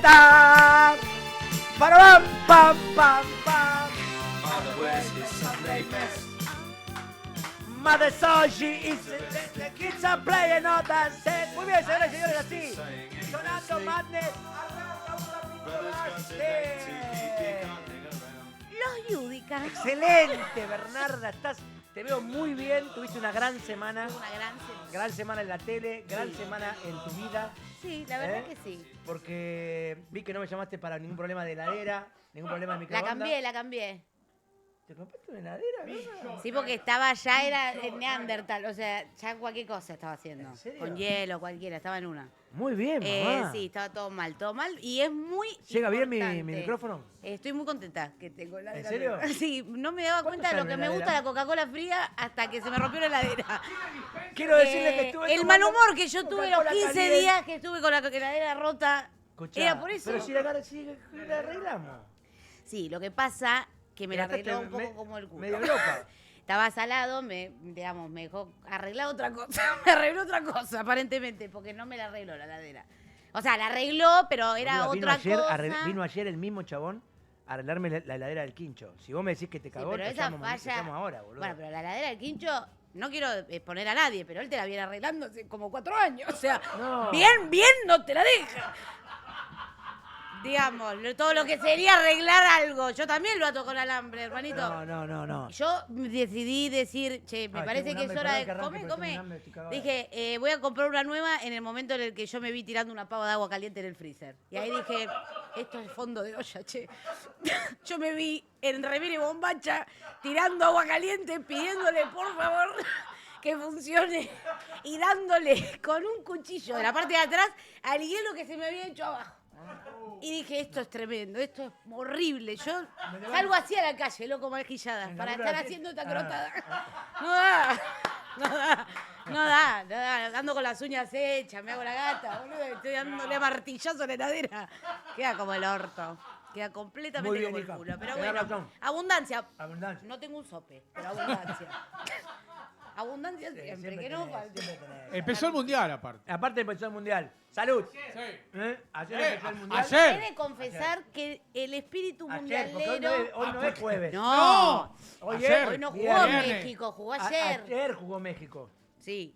ta. Para pam pam pam. Mother, where's his Sunday best? Mother saw she is the kids are playing all that set. Muy bien, señoras y señores, así. Sonando Madness. Los Yudica. Excelente, Bernarda. Te veo muy bien. Tuviste una gran semana. Una gran semana. Gran semana en la tele, gran semana en tu vida. Sí, la verdad que sí. Porque vi que no me llamaste para ningún problema de heladera, ningún problema de microondas. La cambié. ¿Te compraste una heladera, verdad? Sí, porque era en Neandertal, o sea, ya cualquier cosa estaba haciendo. ¿En serio? Con hielo, cualquiera, estaba en una. Muy bien, mamá. Sí, estaba todo mal. Y es muy ¿Llega bien mi importante. micrófono? Estoy muy contenta que tengo heladera. ¿En serio? nueva. Sí, no me daba cuenta de lo sale que una me gusta heladera? la Coca-Cola fría hasta que se me rompió la heladera. Quiero decirle que estuve El mal tomando humor que yo tuve los Coca-Cola 15 caliente. días que estuve con la heladera rota, Escuchá, era por eso. Pero si la arreglamos. Sí, lo que pasa que me la Gastaste arregló un poco como el culo. Medio Europa. Estaba salado, me dejó arreglar otra cosa. Me arregló otra cosa, aparentemente, porque no me la arregló la heladera. O sea, la arregló, pero era Boluda, otra vino cosa. ayer el mismo chabón a arreglarme la heladera del Quincho. Si vos me decís que te Sí, cagó, pero te esa llamo falla. ahora, boludo. Bueno, pero la heladera del Quincho, no quiero exponer a nadie, pero él te la viene arreglando hace como 4 años. O sea, No. bien, no te la deja. Digamos, todo lo que sería arreglar algo. Yo también lo ato con alambre, hermanito. No. Yo decidí decir, che, me Ay, parece tengo que un es hambre, hora de... perdón que arranque, pero tengo Come. un hambre, estoy cagado. Dije, voy a comprar una nueva en el momento en el que yo me vi tirando una pava de agua caliente en el freezer. Y ahí dije, esto es fondo de olla, che. Yo me vi en remera y bombacha tirando agua caliente, pidiéndole, por favor, que funcione. Y dándole con un cuchillo de la parte de atrás al hielo que se me había hecho abajo. Y dije, esto es tremendo, esto es horrible. Yo salgo así a la calle, loco, malquillada, para estar haciendo esta crotada. No da. Ando con las uñas hechas, me hago la gata, boludo. Estoy dándole martillazo a la heladera. Queda como el orto. Queda completamente Muy bien, como el hija. culo. Pero Tenés bueno, razón. abundancia. Abundancia. No tengo un sope, pero abundancia. Abundancia siempre, que no falte. Empezó el mundial, aparte. Aparte empezó el mundial. ¡Salud! Sí. Ayer empezó el mundial. ayer. He de confesar que el espíritu Ayer, porque mundialero... hoy no es jueves. No, Hoy ayer. es hoy no jugó viernes. México, jugó ayer. Ayer jugó México. Sí.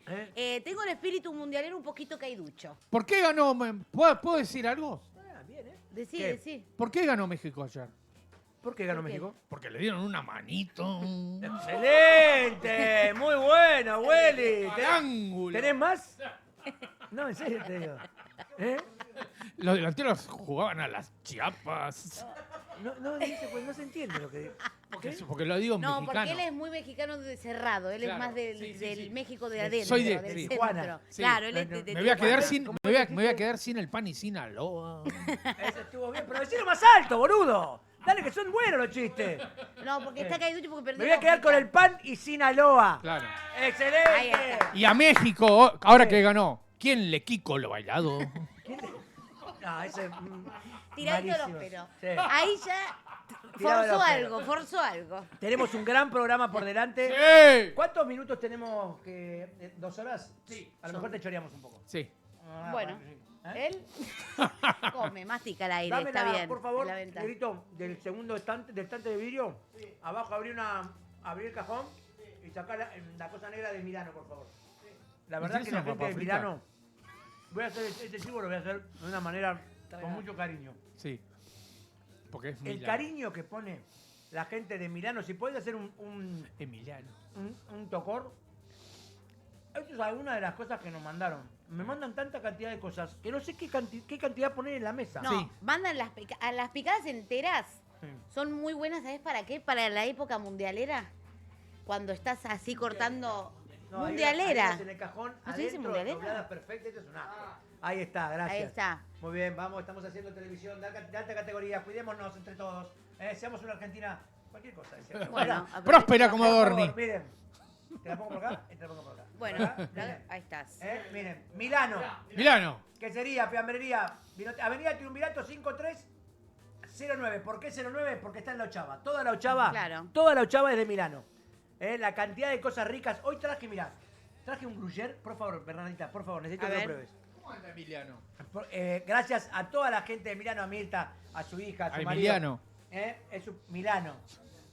Tengo el espíritu mundialero un poquito caiducho. ¿Por qué ganó? ¿Puedo decir algo? Bien, ¿eh? Decí, ¿Qué? decí. ¿Por qué ganó México ayer? ¿Por qué ganó ¿Por qué? México? Porque le dieron una manito. ¡Excelente! Muy bueno, Willy. ¡Ángulo! ¿Tenés más? No, en serio te digo. ¿Eh? Los delanteros jugaban a las chiapas. No se entiende lo que digo. Porque lo digo No, mexicano. porque él es muy mexicano de cerrado. Él Claro, es más del, sí, del México de adentro, Soy de- del sí. centro. Tijuana. Sí. Claro, él es de Me voy a quedar Tijuana. sin, ¿Cómo me voy a dijiste? quedar sin el pan y sin aloha. Eso estuvo bien, pero decilo más alto, boludo. Dale que son buenos los chistes. No, porque está caiducho porque perdió. Me voy a quedar con el pan y Sinaloa. Claro. Ahí ¡Excelente! está. Y a México, ahora que ganó, ¿quién le Kiko lo bailado? No, ese Tirando los malísimo. pelos. Sí. Ahí ya Tirado los forzó algo. Tenemos un gran programa por delante. ¡Sí! ¿Cuántos minutos tenemos? Que ¿2 horas? Sí. A lo mejor te choreamos un poco. Sí. Bueno, sí. ¿Eh? él come, mastica el aire, Dame está bien. por favor, en la ventana. Negrito, del segundo estante, del estante de vidrio. Abajo abrí el cajón y sacá la cosa negra de Milano, por favor. La verdad ¿Tienes que la una gente de papa frita? Milano, voy a hacer este chivo, lo voy a hacer de una manera con mucho cariño. Sí. Porque es El Milano. cariño que pone la gente de Milano, si podés hacer Emiliano. un tocor. Esto es alguna de las cosas que nos mandaron. Me mandan tanta cantidad de cosas que no sé qué cantidad poner en la mesa. No, Sí. mandan las picadas enteras. Sí. Son muy buenas, ¿sabes para qué? Para la época mundialera. Cuando estás así cortando... No, hay mundialera. unas en el cajón, ¿No se dice adentro, mundialera? dobladas perfectas, esto es un asco. Ahí está, gracias. Ahí está. Muy bien, vamos, estamos haciendo televisión de alta categoría, cuidémonos entre todos. Seamos una Argentina, cualquier cosa. decía. Bueno, Mirá, Próspera como por favor, Dorni. miren, te la pongo por acá y te la pongo por acá. Bueno, Por acá, miren. ahí estás. Miren, Milano, Milano. que sería Fiambrería, Avenida Triunvirato 5309. ¿Por qué 09? Porque está en la ochava. Toda la ochava, Claro. toda la ochava es de Milano. La cantidad de cosas ricas. Hoy traje, mirá, traje un gruyère. Por favor, Bernardita, por favor, necesito A que lo ver. pruebes. ¿Cómo anda Emiliano? Gracias a toda la gente de Milano, a Mirta, a su hija, a su A marido. Emiliano. Milano.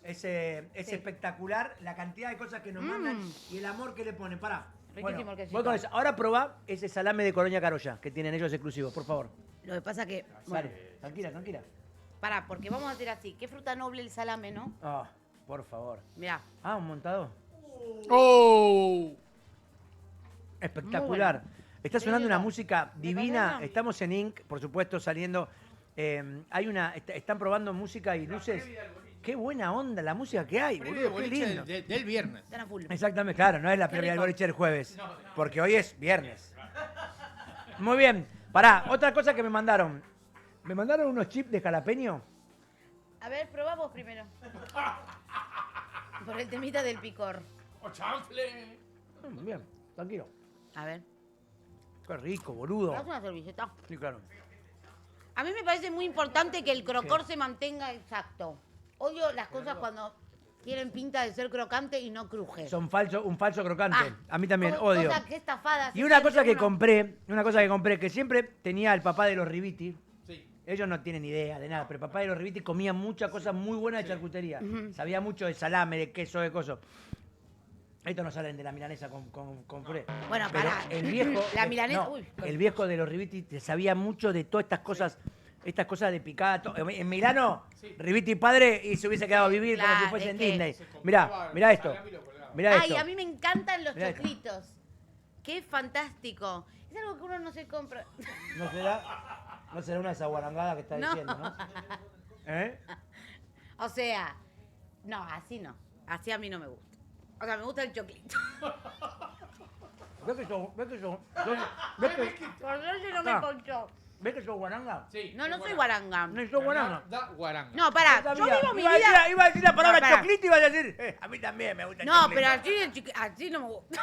Es espectacular la cantidad de cosas que nos mandan y el amor que le ponen. Pará. Riquísimo el quesito. voy con eso. Ahora probá ese salame de Colonia Carolla que tienen ellos exclusivos, por favor. Lo que pasa que... Bueno, Dale, tranquila. pará, porque vamos a hacer así. Qué fruta noble el salame, ¿no? Ah, por favor. Mirá. Ah, un montado. ¡Oh! Espectacular. Muy bueno. Está sonando una Lindo. música ¿Me divina. pasa? Estamos en Inc., por supuesto, saliendo. Están probando música y luces. Qué buena onda la música que hay, Previo boludo. Qué boliche lindo. del viernes. Están a full. Exactamente, claro, no es la previa del rico. boliche del jueves. Porque hoy es viernes. Muy bien. Pará, otra cosa que me mandaron. Me mandaron unos chips de jalapeño. A ver, probamos primero. Por el temita del picor. ¡Oh, chanfle! Bien, tranquilo. A ver. Qué rico, boludo. ¿Me das una servilleta? Sí, claro. A mí me parece muy importante que el crocor se mantenga exacto. Odio las cosas cuando tienen pinta de ser crocante y no cruje. Son un falso crocante. Ah, a mí también, co- odio. Cosas que estafadas. Y una cosa que compré, que siempre tenía el papá de los Riviti. Sí. Ellos no tienen idea de nada, pero el papá de los Riviti comía muchas cosas muy buenas de charcutería. Sabía mucho de salame, de queso, de cosas. Estos no salen de la milanesa con puré. Bueno, Pero pará. el viejo. La milanesa. no, Uy. el viejo de los Riviti te sabía mucho de todas estas cosas de picada. En Milano, Riviti padre y se hubiese quedado a vivir como Claro, si fuese es en que- Disney. Se Mirá, compraba mirá esto. salame y lo colgaba. Mirá Ay, esto. a mí me encantan los Mirá esto. choclitos. Qué fantástico. Es algo que uno no se compra. ¿No será una de esas guarangadas que está No. diciendo, no? ¿Eh? O sea, no, así no. Así a mí no me gusta. O sea, me gusta el choclito. ¿Ves que sos Por eso no me Ah. concho. sos guaranga? Sí. No, no soy guaranga. No sos guaranga. Da guaranga. No, pará, No yo sabía. vivo mi Iba a decir- vida. Iba a decir la palabra No, pará. choclito y iba a decir, a mí también me gusta el No, choclito. pero así no me gusta.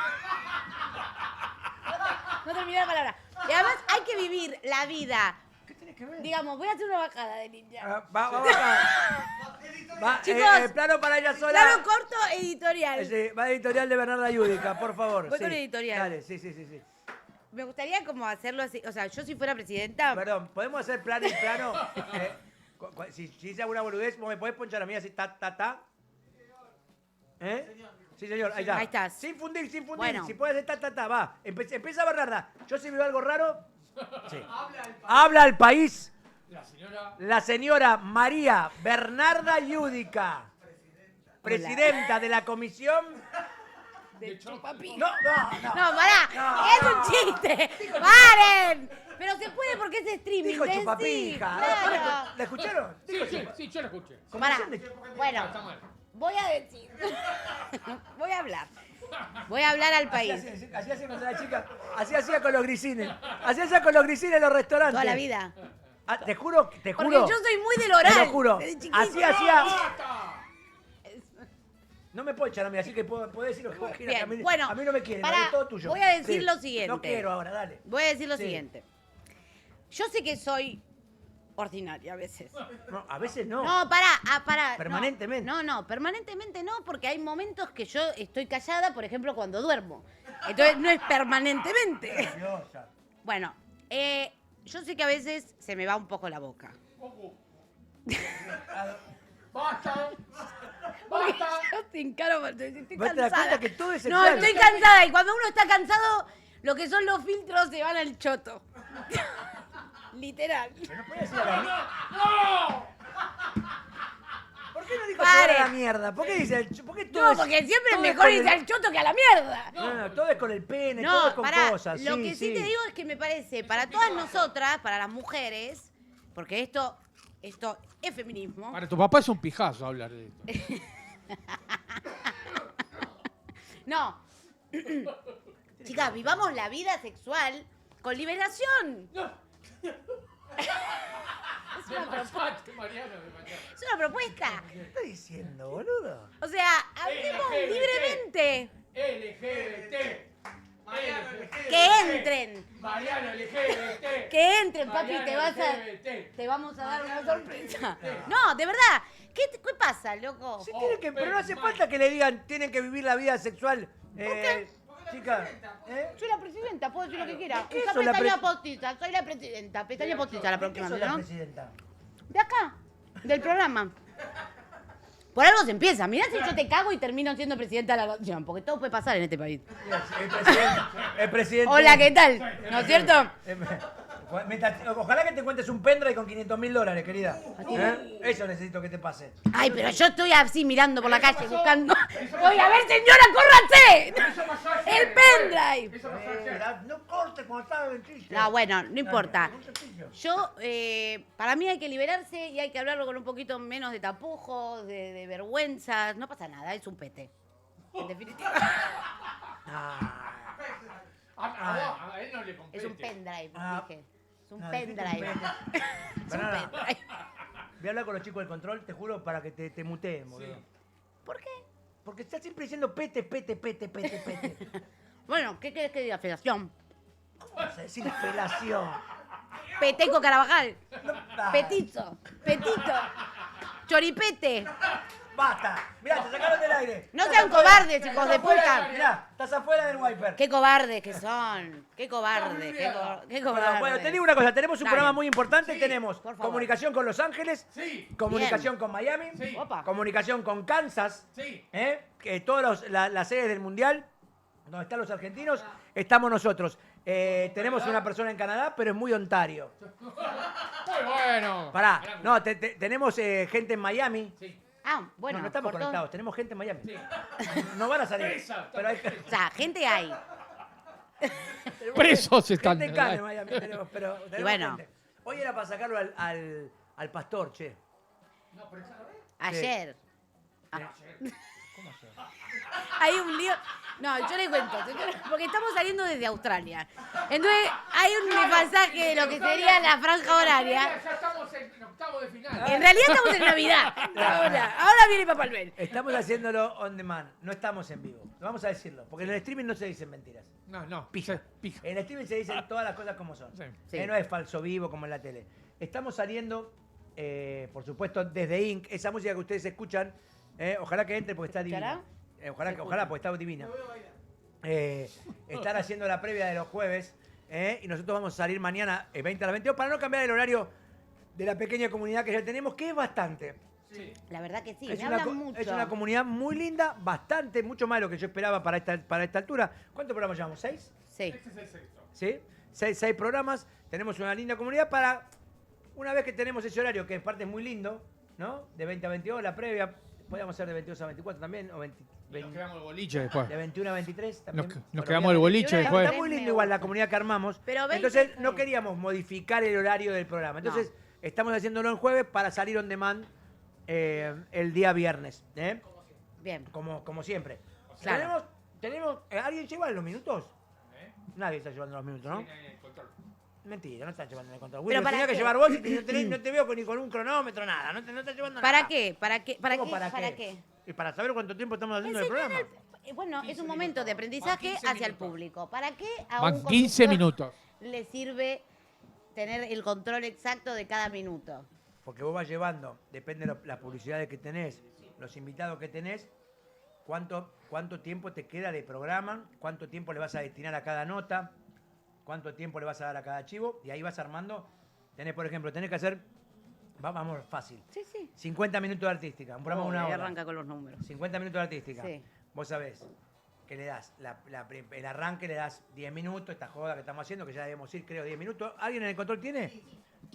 No terminé la palabra. Y además hay que vivir la vida. ¿Qué tenés que ver? Digamos, voy a hacer una bajada de ninja. Vamos a... Chicos, plano para ella sola. Plano corto, editorial. Sí, va editorial de Bernarda Yudica, por favor. Voy sí. con editorial. Dale, sí. Me gustaría como hacerlo así. O sea, yo si fuera presidenta. Perdón, ¿podemos hacer plano y plano? Si hice alguna boludez, ¿vos me podés ponchar a mí así, ta? ¿Eh? Sí, señor, ahí está. Ahí estás. Sin fundir. Bueno. Si puedes hacer ta, va. Empieza Bernarda. Yo si veo algo raro... Sí. Habla al país. La señora María Bernarda Yudica, presidenta de la comisión... De chupapi. No. No, pará. Es un chiste. ¡Paren! Pero se puede porque es streaming. Dijo decí, chupapija. Claro. ¿La escucharon? Dijo chupa- Sí, yo lo escuché. Pará. Comisión de- Bueno, Está mal. voy a decir. Voy a hablar. Voy a hablar al país. Así hacía cuando era chica. Así hacía con los grisines. Así hacía con los grisines en los restaurantes. Toda la vida. Ah, te juro. Porque yo soy muy del oral. Te lo juro. Desde chiquita. Así hacía. No me puedo echar a mí, así que puedo decir lo que vos quieras. Bien, que bueno, a mí no me quieren, pará, es todo tuyo. voy a decir Sí. lo siguiente. No quiero ahora, dale. Voy a decir lo Sí. siguiente. Yo sé que soy ordinaria a veces. No, a veces no. No, pará. Permanentemente. No, permanentemente no, porque hay momentos que yo estoy callada, por ejemplo, cuando duermo. Entonces no es permanentemente. Graciosa. Bueno, yo sé que a veces se me va un poco la boca. ¡Basta! Porque ¡Basta! yo te encaro, porque estoy ¿Vos te das cansada. cuenta que todo es No, sexual? estoy cansada. Y cuando uno está cansado, lo que son los filtros se van al choto. Literal. ¿No puede decir a la mierda? ¡No! ¿Por qué no dijo Pare. toda la mierda? ¿Por qué dice el ¿Por qué todo No, es- porque siempre es todo mejor con irse el- al choto que a la mierda. No, todo es con el pene, todo es No, con pará, cosas. lo que sí te digo es que me parece, para todas nosotras, para las mujeres, porque esto es feminismo. Para tu papá es un pijazo hablar de esto. No. Chicas, vivamos la vida sexual con liberación. Es una Desmayate, Mariano, desmayate. Es una propuesta. ¿Qué estás diciendo, boludo? O sea, hablemos LGBT. libremente. LGBT. Que entren. Mariano LGBT. Que entren, papi, Mariano LGBT. te vamos a dar una sorpresa. No, de verdad. ¿Qué pasa, loco? Si tienen que, pero no hace falta que le digan tienen que vivir la vida sexual. Chica, ¿eh? Soy la presidenta, puedo decir lo que quiera. ¿Qué Esa sos la pestaña presi- postiza, soy la presidenta. Pestaña postiza la ¿Qué próxima, sos la ¿no? presidenta? De acá, del programa. Por algo se empieza. Mirá si yo te cago y termino siendo presidenta de la nación, porque todo puede pasar en este país. El presidente. Hola, ¿qué tal? ¿No es cierto? Ojalá que te cuentes un pendrive con $500.000, querida. Eso necesito que te pase. Ay, pero yo estoy así mirando por la calle buscando. Voy a ver, señora, córrate. El pendrive. No corte cuando estaba el chiste. No, bueno, no importa. Un sencillo. Yo, para mí hay que liberarse y hay que hablarlo con un poquito menos de tapujos, de vergüenzas. No pasa nada, es un pete. En definitiva. A él no le compete. Es un pendrive, Ah. dije. Es un No, dijiste pendrive. un pete. Es Pero un nada. pendrive. Voy a hablar con los chicos del control, te juro, para que te muteen, boludo. ¿Por qué? Porque estás siempre diciendo pete, pete, pete, pete, pete. Bueno, ¿qué querés que diga? Federación. Vamos a decir felación. Peteco Carabajal. Ah, Petizo. Petito. Choripete. Basta. Mirá, te sacaron del aire. No Estás sean afuera. cobardes, hijos de Afuera. puta. Mirá, estás afuera del wiper. Qué cobardes que son. Qué cobardes. Qué cobardes. Bueno, te digo una cosa, tenemos un Dale. programa muy importante, tenemos por favor. comunicación con Los Ángeles, Sí. comunicación con Miami, Sí. Opa. comunicación con Kansas, Sí. que todas las sedes del Mundial, donde están los argentinos, estamos nosotros. Tenemos una persona en Canadá, pero es muy Ontario. Muy bueno. Pará, no, tenemos gente en Miami. Sí. Ah, bueno. no estamos por todo- conectados, tenemos gente en Miami. Sí. No van a salir. Esa, Pero hay O sea, gente hay. Presos están. gente en Canadá, en Miami tenemos, pero tenemos Y bueno. gente. Hoy era para sacarlo al pastor, che. Ayer. ¿Cómo ayer? Hay un lío. No, yo le cuento, porque estamos saliendo desde Australia. Entonces, hay un pasaje de lo que sería la franja horaria. Ya estamos en octavo de final. En realidad estamos en Navidad. Ahora viene Papá Noel. Estamos haciéndolo on demand, no estamos en vivo. Vamos a decirlo, porque en el streaming no se dicen mentiras. No. Pija. Pija. En el streaming se dicen todas las cosas como son. Sí. Sí. No es falso vivo como en la tele. Estamos saliendo, por supuesto, desde Inc. Esa música que ustedes escuchan, ojalá que entre porque está divina. ¿Escuchará? Ojalá, porque está divina. Están haciendo la previa de los jueves y nosotros vamos a salir mañana 20 a las 22 para no cambiar el horario de la pequeña comunidad que ya tenemos, que es bastante. Sí. La verdad que sí, es, me una, hablan mucho. es una comunidad muy linda, bastante, mucho más de lo que yo esperaba para esta altura. ¿Cuántos programas llevamos? ¿6? Sí. Este es el sexto. ¿Sí? Seis programas. Tenemos una linda comunidad para, una vez que tenemos ese horario, que en parte es muy lindo, ¿no? De 20 a 22, la previa. Podríamos ser de 22 a 24 también, o 20, Nos quedamos el boliche después. de 21 a 23 también. Nos Pero quedamos el obviamente- boliche Está- después. Está muy lindo igual la comunidad que armamos. Pero 20 Entonces está no bien. queríamos modificar el horario del programa. Entonces estamos haciéndolo en jueves para salir on demand el día viernes. Bien. Como siempre. Claro. Tenemos ¿alguien lleva los minutos? Nadie está llevando los minutos, ¿no? Sí, en el control. Mentira, no estás llevando el control. Pero Lo ¿para tenía que qué? llevar vos y no te veo ni con un cronómetro, nada. No estás llevando nada. ¿Para qué? ¿Para qué? ¿Para ¿Cómo qué? para ¿Para qué? qué? Y para saber cuánto tiempo estamos haciendo el Enseñar programa. bueno, es 15 un momento de minutos. aprendizaje Van 15 hacia el minutos. público. ¿Para qué a Van un 15 conductor minutos. le sirve tener el control exacto de cada minuto? Porque vos vas llevando, depende de las publicidades que tenés, los invitados que tenés, cuánto tiempo te queda de programa, cuánto tiempo le vas a destinar a cada nota, cuánto tiempo le vas a dar a cada archivo, y ahí vas armando. Tenés, por ejemplo, tenés que hacer, vamos fácil, Sí, sí. 50 minutos de artística, un programa de una Ahí hora. arranca con los números. 50 minutos de artística. Sí. Vos sabés que le das, el arranque le das 10 minutos, esta joda que estamos haciendo, que ya debemos ir, creo, 10 minutos. ¿Alguien en el control tiene?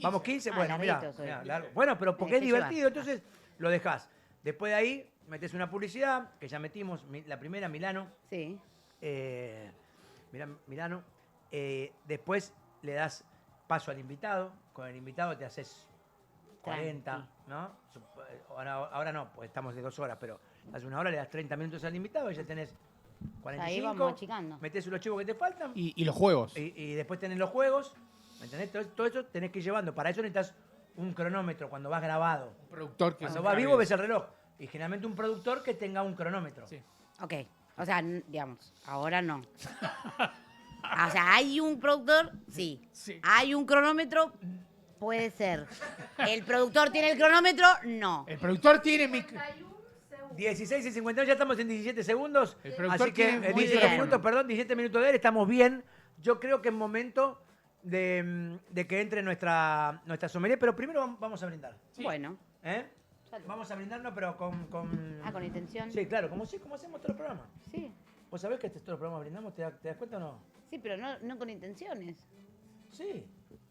Vamos, 15. Ah, Bueno, mirá, larguito soy. mirá, largo. Bueno, pero porque es Tenés que divertido, llevar. entonces lo dejás. Después de ahí, metés una publicidad, que ya metimos, la primera, Milano. Sí. Milano. Después le das paso al invitado. Con el invitado te haces 40, Tranqui. ¿no? Ahora no, pues estamos de 2 horas, pero hace una hora le das 30 minutos al invitado y ya tenés 45. Ahí vamos achicando. Metés los chivos que te faltan Y los juegos. y después tenés los juegos. ¿Me entendés? Todo eso tenés que ir llevando. Para eso necesitas un cronómetro cuando vas grabado. Un productor que Cuando se vas encargue vivo de ves eso. el reloj. Y generalmente un productor que tenga un cronómetro. Sí. Ok. O sea, digamos, ahora no. O sea, hay un productor, sí. Sí. Hay un cronómetro, puede ser. ¿El productor tiene el cronómetro? No. El productor tiene 16:51, ya estamos en 17 segundos. El productor Así que tiene 17 bien. minutos, perdón, 17 minutos de él, estamos bien. Yo creo que es momento de que entre nuestra sommelier, pero primero vamos a brindar. Bueno. ¿Eh? Salud. Vamos a brindarnos, pero con... Ah, con intención. Sí, claro, como hacemos todos los programas. Sí. ¿Vos sabés que todos los programas brindamos? ¿Te das cuenta o no? Sí, pero no con intenciones. Sí.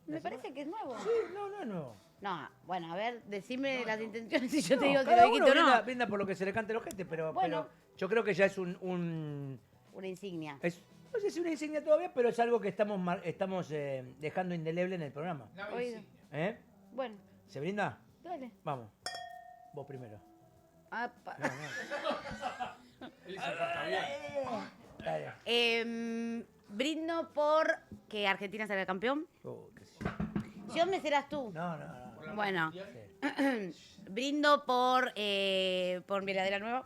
Me parece que es nuevo. Sí, no es nuevo. No, bueno, a ver, decime las intenciones y yo te No, digo si cada lo uno dijiste o no. brinda por lo que se le cante el ojete, pero Bueno. yo creo que ya es un Una insignia. no sé si una insignia todavía, pero es algo que estamos dejando indeleble en el programa. Oído. ¿Eh? Bueno, ¿Se brinda? dale. Vamos. Vos primero. Apa. Dale. Brindo por que Argentina salga campeón. Qué sé yo. Si vos me serás tú. No. Bueno, Sí. brindo por mi heladera nueva.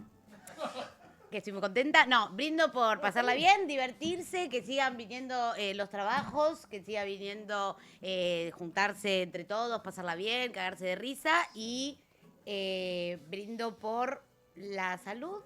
Que estoy muy contenta. No, brindo por pasarla bien, divertirse, que sigan viniendo los trabajos, que siga viniendo juntarse entre todos, pasarla bien, cagarse de risa. Y brindo por la salud,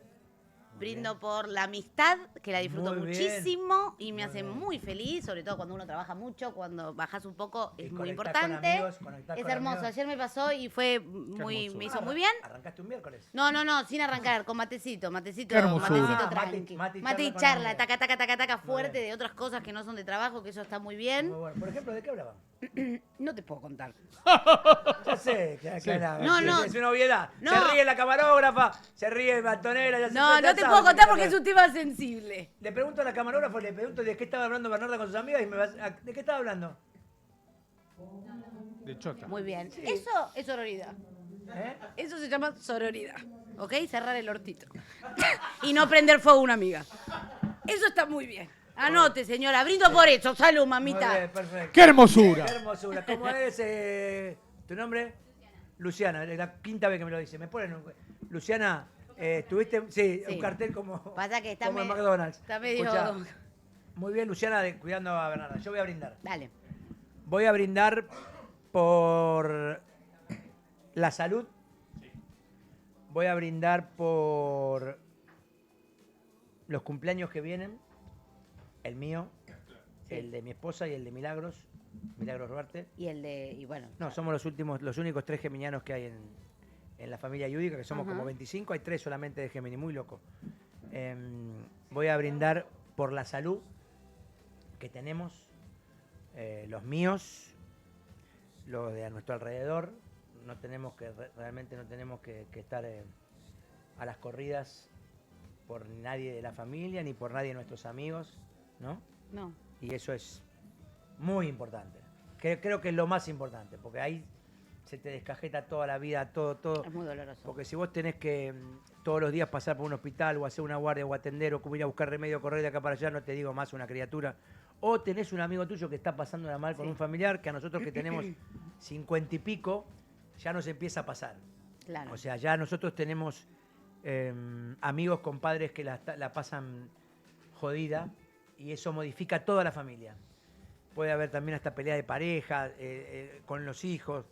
brindo por la amistad, que la disfruto Muy bien. muchísimo y me Muy hace bien. muy feliz, sobre todo cuando uno trabaja mucho, cuando bajas un poco Y es muy conectás con importante. amigos, conectás Es con hermoso. amigos. Ayer me pasó y fue muy, hermosura. me hizo muy bien. ¿Arrancaste un miércoles? No, sin arrancar, con matecito, Qué hermosura. matecito Ah, tranqui. mate y Mate y charla con charla, amigos. taca, taca, taca, taca, Muy fuerte bien. de otras cosas que no son de trabajo, que eso está muy bien. Muy bueno. Por ejemplo, ¿de qué hablaban? No te puedo contar. Ya sé, que hablaban. No, Sí, no. es una obviedad. No. Se ríe la camarógrafa, se ríe Batonera. Ya No, ya no te sabe puedo de qué contar porque es hablan. un tema sensible. Le pregunto a la camarógrafa, le pregunto de qué estaba hablando Bernarda con sus amigas y ¿de qué estaba hablando? De chota. Muy bien. Eso es sororidad. ¿Eh? Eso se llama sororidad. ¿Ok? Cerrar el hortito. Y no prender fuego a una amiga. Eso está muy bien. Anote, señora. Brindo por eso. Salud, Muy bien, mamita. perfecto. ¡Qué hermosura! Qué hermosura. ¿Cómo es tu nombre? Luciana, es la quinta vez que me lo dice. Me ponen Luciana, ¿tuviste Sí. un cartel como, Pasa que está como en me- McDonald's? está medio- Escuchá, muy bien, Luciana, cuidando a Bernarda. Yo voy a brindar. Dale. Voy a brindar por la salud. Voy a brindar por los cumpleaños que vienen. El mío, el de mi esposa y el de Milagros Duarte. Y bueno. No, somos los únicos 3 geminianos que hay en la familia Yudica, que somos Ajá. como 25, hay 3 solamente de Gemini, muy loco. Voy a brindar por la salud que tenemos, los míos, los de a nuestro alrededor. No tenemos que, realmente no tenemos que estar a las corridas por nadie de la familia, ni por nadie de nuestros amigos, ¿no? No. Y eso es muy importante. Creo que es lo más importante, porque ahí se te descajeta toda la vida, todo. Es muy doloroso. Porque si vos tenés que todos los días pasar por un hospital o hacer una guardia o atender o como ir a buscar remedio, correr de acá para allá, no te digo más una criatura. O tenés un amigo tuyo que está pasándola mal con Sí. un familiar, que a nosotros que tenemos 50 y pico, ya nos empieza a pasar. Claro. O sea, ya nosotros tenemos amigos, compadres que la pasan jodida y eso modifica toda la familia. Puede haber también hasta pelea de pareja, con los hijos.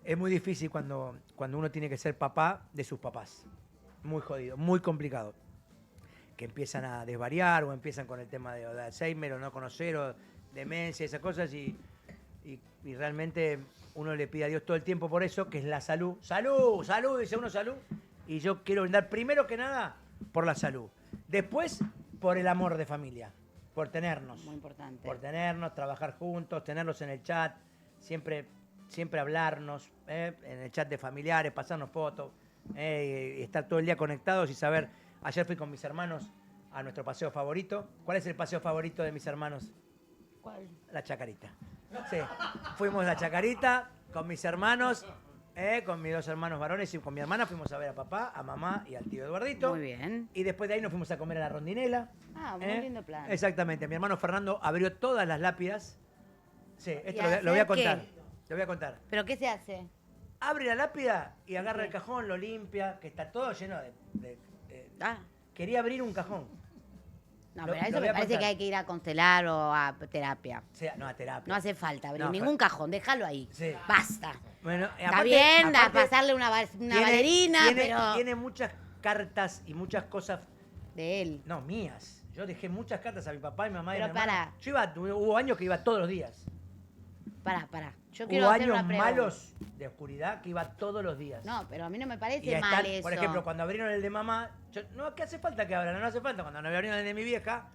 Es muy difícil cuando uno tiene que ser papá de sus papás. Muy jodido, muy complicado. Que empiezan a desvariar o empiezan con el tema de Alzheimer o no conocer o demencia, esas cosas y realmente uno le pide a Dios todo el tiempo por eso, que es la salud. ¡Salud! ¡Salud! Dice uno salud. Y yo quiero brindar primero que nada por la salud. Después por el amor de familia, por tenernos. Muy importante. Por tenernos, trabajar juntos, tenerlos en el chat, siempre hablarnos, en el chat de familiares, pasarnos fotos, y estar todo el día conectados y saber. Ayer fui con mis hermanos a nuestro paseo favorito. ¿Cuál es el paseo favorito de mis hermanos? ¿Cuál? La Chacarita. Sí, fuimos a la Chacarita con mis hermanos, con mis 2 hermanos varones y con mi hermana fuimos a ver a papá, a mamá y al tío Eduardito. Muy bien. Y después de ahí nos fuimos a comer a la Rondinela. Ah, muy lindo plan. Exactamente. Mi hermano Fernando abrió todas las lápidas. Sí, esto ¿Y lo voy a hacer contar. qué? Lo voy a contar. ¿Pero qué se hace? Abre la lápida y agarra Sí. el cajón, lo limpia, que está todo lleno de Ah, quería abrir un cajón. no, Lo- pero a lo eso voy me a parece contar. que hay que ir a constelar o a terapia. O sea, no, a terapia. No hace falta abrir No, ningún cajón, déjalo ahí. Sí. Basta. Bueno, Está bien, a pasarle una tiene- valerina, tiene- pero... Tiene muchas cartas y muchas cosas, De él. no, mías. Yo dejé muchas cartas a mi papá y mi mamá y a Pero mi hermano. pará. Hubo años que iba todos los días. Pará. Yo quiero Hubo hacer años una pregunta. malos de oscuridad que iba todos los días. No, pero a mí no me Y parece están, mal eso. por ejemplo, cuando abrieron el de mamá, no, ¿qué hace falta que abran? No hace falta. Cuando abrieron el de mi vieja,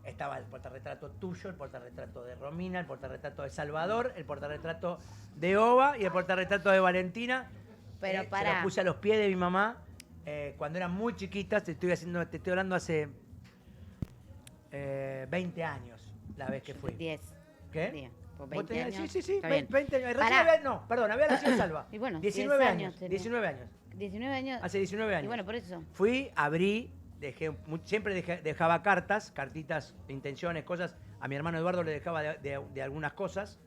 estaba el portarretrato tuyo, el portarretrato de Romina, el portarretrato de Salvador, el portarretrato de Ova y el portarretrato de Valentina. Pero Se pará. lo puse a los pies de mi mamá cuando eran muy chiquitas. Te estoy hablando hace 20 años, la vez que fui. 10. ¿Qué? 10. Por ¿Vos 20 tenías- años. Sí, sí, Está bien. 20 años. Pará. Había nacido Salva. Y bueno, 19 10 años. tenía. 19 años. 19 años. Hace 19 años. Y bueno, por eso. Fui, abrí, dejaba cartitas, intenciones, cosas. A mi hermano Eduardo le dejaba de algunas cosas,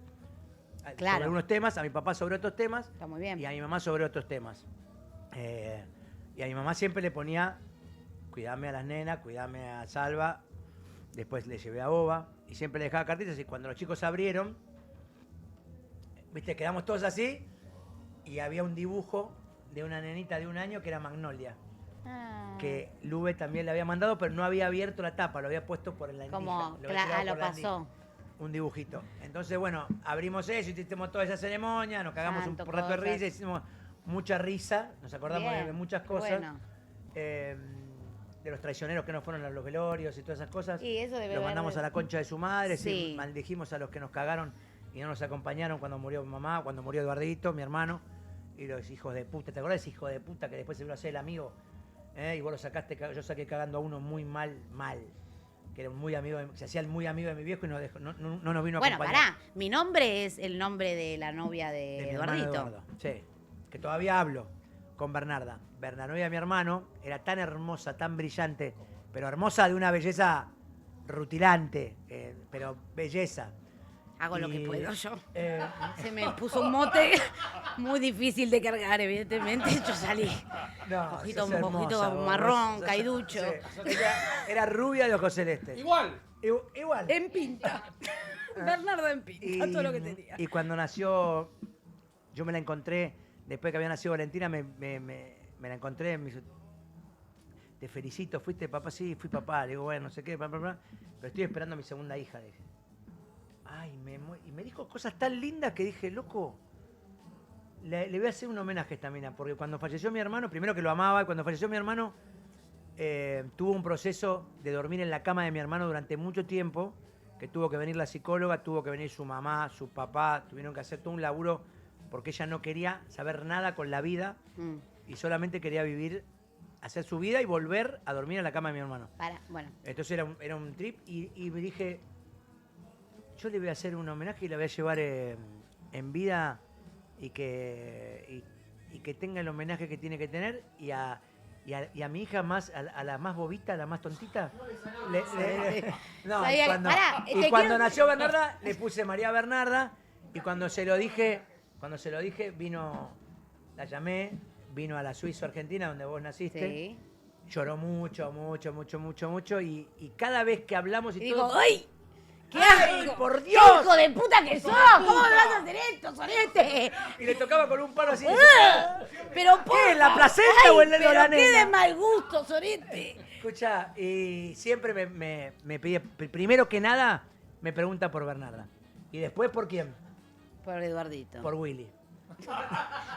Claro. sobre algunos temas, a mi papá sobre otros temas Está muy bien. y a mi mamá sobre otros temas. Y a mi mamá siempre le ponía, cuidame a las nenas, cuidame a Salva. Después le llevé a Ova y siempre le dejaba cartitas. Y cuando los chicos abrieron, viste, quedamos todos así y había un dibujo de una nenita de 1 año que era Magnolia. Ah. Que Lube también le había mandado, pero no había abierto la tapa, lo había puesto por la endija. Como, Lo había tirado lo por la endija. pasó. Un dibujito. Entonces, bueno, abrimos eso, hicimos toda esa ceremonia, nos cagamos Santo, un rato de cosas. risa, hicimos mucha risa, nos acordamos Bien, de muchas cosas. Bueno. De los traicioneros que no fueron a los velorios y todas esas cosas. Y eso debe Los haber- mandamos a la concha de su madre, Sí. maldijimos a los que nos cagaron y no nos acompañaron cuando murió mamá, cuando murió Eduardito, mi hermano, y los hijos de puta. ¿Te acordás de ese hijo de puta que después se vino a hacer el amigo? Y vos lo sacaste, yo saqué cagando a uno muy mal, que era muy amigo, se hacía el muy amigo de mi viejo y no nos vino a Bueno, acompañar. pará. Mi nombre es el nombre de la novia De de mi hermano Eduardito. Eduardo. Sí, que todavía hablo con Bernarda. Bernarda, mi hermano, era tan hermosa, tan brillante, pero hermosa de una belleza rutilante, pero belleza. Hago lo que Y, puedo yo. eh, Se me puso un mote muy difícil de cargar, evidentemente. Yo salí. no, Ojito- sos hermosa, ojito vos, marrón, sos- caiducho. sí. Era rubia de ojos celestes. Igual. Igual. En pinta. Bernarda en pinta, todo lo que tenía. Y cuando nació, yo me la encontré, después que había nacido Valentina, me la encontré, me dice, te felicito, ¿fuiste papá? Sí, fui papá. Le digo, bueno, no sé qué, pero estoy esperando a mi segunda hija. Le dije. Ay, y me dijo cosas tan lindas que dije, loco, le voy a hacer un homenaje a esta mina, porque cuando falleció mi hermano, primero que lo amaba, y cuando falleció mi hermano, tuvo un proceso de dormir en la cama de mi hermano durante mucho tiempo, que tuvo que venir la psicóloga, tuvo que venir su mamá, su papá, tuvieron que hacer todo un laburo, porque ella no quería saber nada con la vida, y solamente quería vivir, hacer su vida y volver a dormir en la cama de mi hermano. Bueno. Entonces era un trip y me dije, yo le voy a hacer un homenaje y la voy a llevar en vida y que tenga el homenaje que tiene que tener y a mi hija más, a la más bobita, a la más tontita. No, Sabía que- cuando, pará, y te cuando quiero- nació Bernarda, le puse María Bernarda y cuando se lo dije, la llamé, vino a la Suiza Argentina donde vos naciste. Sí. Lloró mucho y cada vez que hablamos y Y todo... digo, ¡ay! ¿Qué ¡Ay, asco! por ¡Qué Dios! hijo de puta que sos! ¿Cómo me vas a hacer esto, Sorete? Y le tocaba con un palo así. Pero ¿Qué? ¿La porfa. placenta Ay, o el dedo de la pero qué nena? de mal gusto, Sorete. Escucha, y siempre me pedía, primero que nada, me pregunta por Bernarda. Y después por quién, Por Eduardito. por Willy.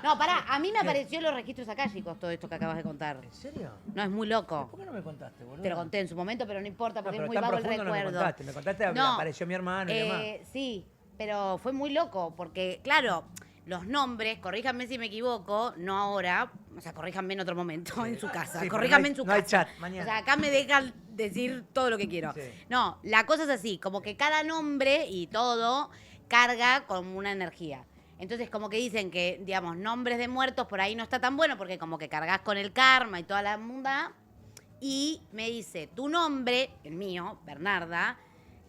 No, pará, a mí me apareció los registros akáshicos todo esto que acabas de contar. ¿En serio? No, es muy loco. ¿Por qué no me contaste, boludo? Te lo conté en su momento, pero no importa No, porque pero es muy tan vago el profundo no me recuerdo. contaste. Me contaste, No, apareció mi hermano y demás. Sí, pero fue muy loco porque, claro, los nombres, corríjanme si me equivoco, no ahora, o sea, corríjanme en otro momento, en su casa, Sí, pero corríjanme no hay- en su no hay casa. chat, mañana. O sea, acá me dejan decir todo lo que quiero. Sí. No, la cosa es así, como que cada nombre y todo carga con una energía. Entonces, como que dicen que, digamos, nombres de muertos por ahí no está tan bueno porque como que cargas con el karma y toda la munda. Y me dice, tu nombre, el mío, Bernarda,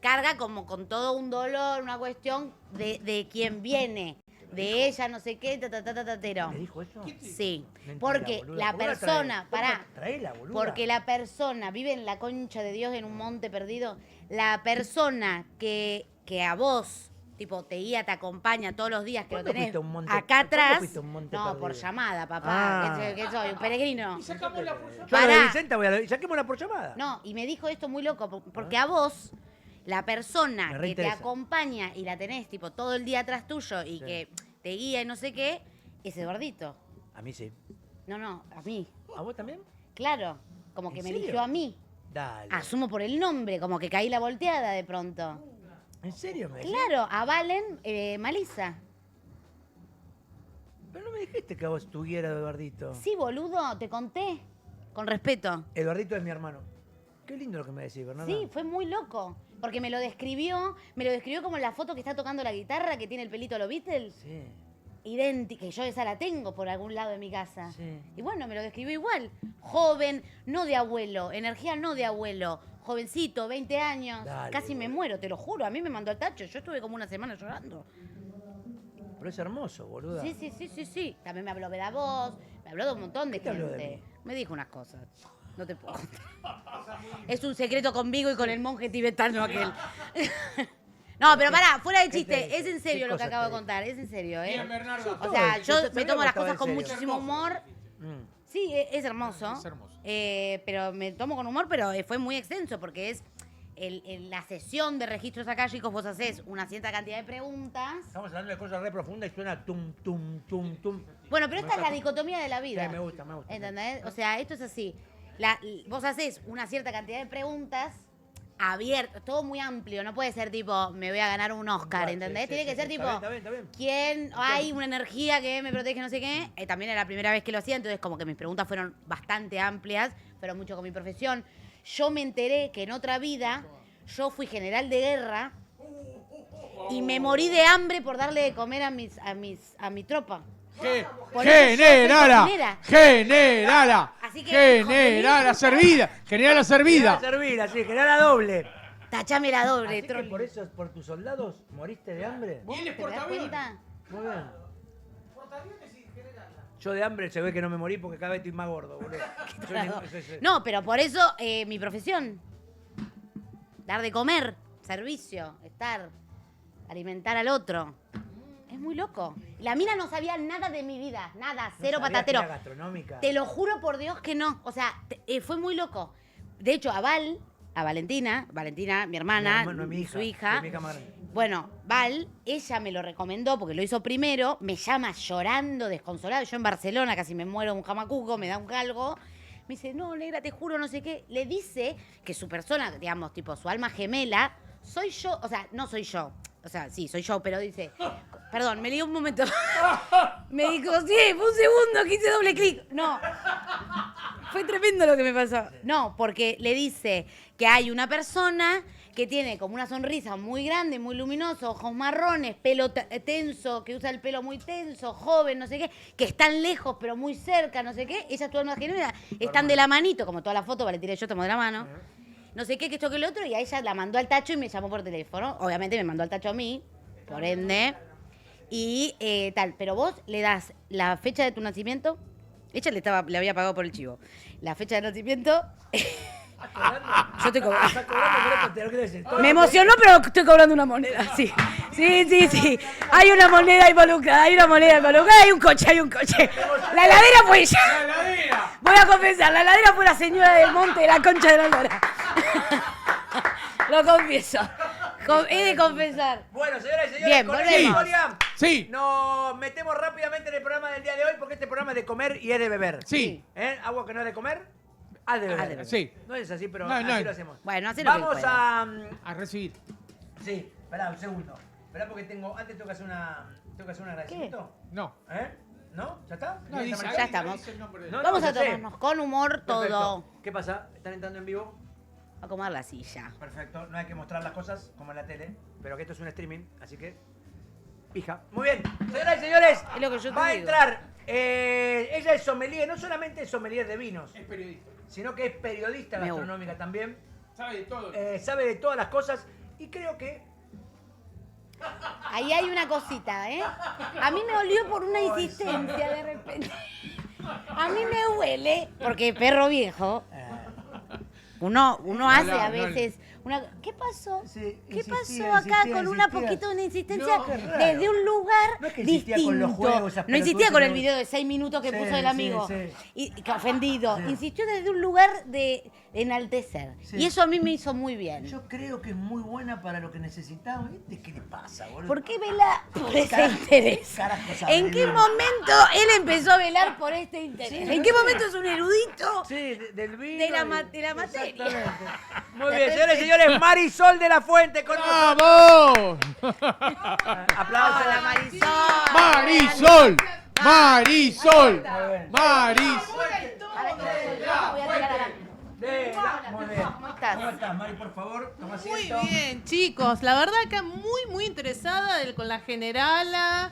carga como con todo un dolor, una cuestión de quien viene, de ella, no sé qué, tatero. ¿Me dijo eso? Sí, Mentira, porque boluda. la ¿Por qué persona, traes? pará, Traela, boluda. porque la persona vive en la concha de Dios en un monte perdido, la persona que a vos tipo, te guía, te acompaña todos los días, que lo ¿Cuándo tenés fuiste a un monte- acá cuándo atrás. fuiste a un monte No, por perdido? llamada, papá. Ah. ¿Qué soy? Un peregrino. Y sacamos la porción. Yo a lo de Pará. Vicenta voy a y saquémosla por llamada. No, y me dijo esto muy loco, porque a vos, la persona Me que te reinteresa. acompaña y la tenés, tipo, todo el día atrás tuyo y Sí. que te guía y no sé qué, es Eduardito. A mí sí. No, a mí. ¿A vos también? Claro, como que ¿En me serio? eligió a mí. Dale. Asumo por el nombre, como que caí la volteada de pronto. ¿En serio me dijiste? Claro, a Valen, Malisa. Pero no me dijiste que a vos tuviera Eduardito. Sí, boludo, te conté. Con respeto. Eduardito es mi hermano. Qué lindo lo que me decís, Bernardo. Sí, fue muy loco. Porque me lo describió como la foto que está tocando la guitarra, que tiene el pelito a los Beatles. Sí. Idéntica, y yo esa la tengo por algún lado de mi casa. Sí. Y bueno, me lo describió igual. Joven, no de abuelo, energía no de abuelo. Jovencito, 20 años. Dale, Casi me boludo. muero, te lo juro. A mí me mandó al tacho. Yo estuve como una semana llorando. Pero es hermoso, boluda. Sí. También me habló de la voz, me habló de un montón de ¿Qué te habló de gente. mí? Me dijo unas cosas. No te puedo contar. Es un secreto conmigo y con el monje tibetano aquel. No, pero pará, fuera de ¿Qué te chiste, dijo? es en ¿Qué serio lo que cosas acabo de te dijo? contar, es en serio, ¿eh? Bien, Bernardo. O sea, Yo yo me sabía tomo que las estaba cosas en con serio. muchísimo humor. Mm. Sí, es hermoso. Es hermoso. Pero me tomo con humor, pero fue muy extenso porque es la sesión de registros akáshicos, vos haces una cierta cantidad de preguntas. Estamos hablando de cosas re profundas y suena tum, tum, tum, tum. Bueno, pero esta es la dicotomía de la vida. Sí, me gusta. ¿Entendés? O sea, esto es así. Vos haces una cierta cantidad de preguntas abiertas, todo muy amplio. No puede ser tipo, me voy a ganar un Oscar, Sí, ¿entendés? sí, Tiene sí, que ser sí, tipo, está bien. ¿quién? Hay una energía que me protege, no sé qué. También era la primera vez que lo hacía, entonces como que mis preguntas fueron bastante amplias, fueron mucho con mi profesión. Yo me enteré que en otra vida yo fui general de guerra y me morí de hambre por darle de comer a mi tropa. Por eso yo soy Generala, cocinera. generala, Así que, generala servida, generala servida. Servila, sí, que era la doble. Tachame la doble, Así que trolli. por eso, por tus soldados, moriste de hambre. ¿Vos Y él es te das portaaviones. cuenta? Muy bien. Yo de hambre se ve que no me morí porque cada vez estoy más gordo, boludo. Sí. No, pero por eso mi profesión. Dar de comer, servicio, estar, alimentar al otro. Es muy loco. La mina no sabía nada de mi vida, nada, cero ¿No sabías patatero. que era gastronómica? Te lo juro por Dios que no. O sea, fue muy loco. De hecho, a Valentina, mi hermana, No, mi su hija. hija. Mi hija más grande. Bueno, Val, ella me lo recomendó porque lo hizo primero, me llama llorando, desconsolada. Yo en Barcelona casi me muero de un jamacuco, me da un galgo. Me dice, no, negra, te juro, no sé qué. Le dice que su persona, digamos, tipo, su alma gemela, soy yo. O sea, no soy yo. O sea, sí, soy yo, pero dice... Perdón, me lié un momento. Me dijo, sí, fue un segundo que hice doble clic. No. Fue tremendo lo que me pasó. No, porque le dice que hay una persona que tiene como una sonrisa muy grande, muy luminosa, ojos marrones, pelo tenso, que usa el pelo muy tenso, joven, no sé qué, que están lejos pero muy cerca, no sé qué. Ella es tu alma gemela. Están de la manito, como toda la foto, Valentina y yo estamos de la mano. No sé qué, que esto, que el otro, y a ella la mandó al tacho y me llamó por teléfono. Obviamente me mandó al tacho a mí, por ende. Y tal, pero vos le das la fecha de tu nacimiento. Ella le había pagado por el chivo. La fecha de nacimiento. Yo estoy cobrando. Estás cobrando por esto, te lo quiero decir. Me emocionó, pero estoy cobrando una moneda, sí. Sí. Hay una moneda involucrada, hay un coche. La heladera fue ella. La heladera. Voy a confesar, la heladera fue la señora del monte de la Concha de la Lora. Lo confieso. He de confesar. Bueno, señoras y señores, Bien, con esta volvemos. historia Sí. nos metemos rápidamente en el programa del día de hoy porque este programa es de comer y es de beber. Sí. Agua que no es de comer, haz de beber. Haz de beber. Sí. No es así, pero No, no. así lo hacemos. Bueno, hacé lo que Vamos puedas. A recibir. Sí, esperá un segundo. Esperá porque antes tengo que hacer un agradecimiento. No. ¿No? ¿Ya está? No, ¿Bien, dice, está Ya marcado? estamos. dice el nombre de- No, Vamos ya a sé. tomarnos con humor todo. Perfecto. ¿Qué pasa? ¿Están entrando en vivo? A acomodar la silla. Perfecto, no hay que mostrar las cosas como en la tele, pero que esto es un streaming, así que... Pija. Muy bien, señoras y señores, Es lo que yo te va a digo. entrar... ella es sommelier, no solamente es sommelier de vinos, Es periodista. sino que es periodista Me gastronómica también, Sabe de todo. sabe de todas las cosas y creo que... Ahí hay una cosita, ¿eh? A mí me olió por una insistencia de repente. A mí me huele, porque perro viejo, uno hace a no le- veces ¿Qué pasó? Sí, ¿Qué insistía, pasó acá insistía, con una insistía. poquito de insistencia No, qué raro. desde un lugar No es que insistía distinto? con los juegos, esas No insistía pelotudeces con el que- video de 6 minutos que Sí, puso el sí, amigo. sí. Y que ofendido. Sí. Insistió desde un lugar de enaltecer. Sí. Y eso a mí me hizo muy bien. Yo creo que es muy buena para lo que necesitamos. ¿Qué le pasa, boludo? ¿Por qué vela por ese Carajo, interés? carajo sabe, ¿En qué Lili. momento él empezó a velar por este interés? ¿En qué momento es un erudito? Sí, del vino. De la y- ma- de la materia. Exactamente. Muy bien, señores y señores, Marisol de la Fuente con nosotros. ¡Vamos! Aplausos. Hola, Marisol. ¡Marisol! ¡Marisol! bien. ¡Marisol! Voy a tirar a la- Muy bien. ¿Cómo estás? ¿Cómo estás, Mari? Por favor, toma Muy asiento. bien, chicos. La verdad que muy interesada con la generala,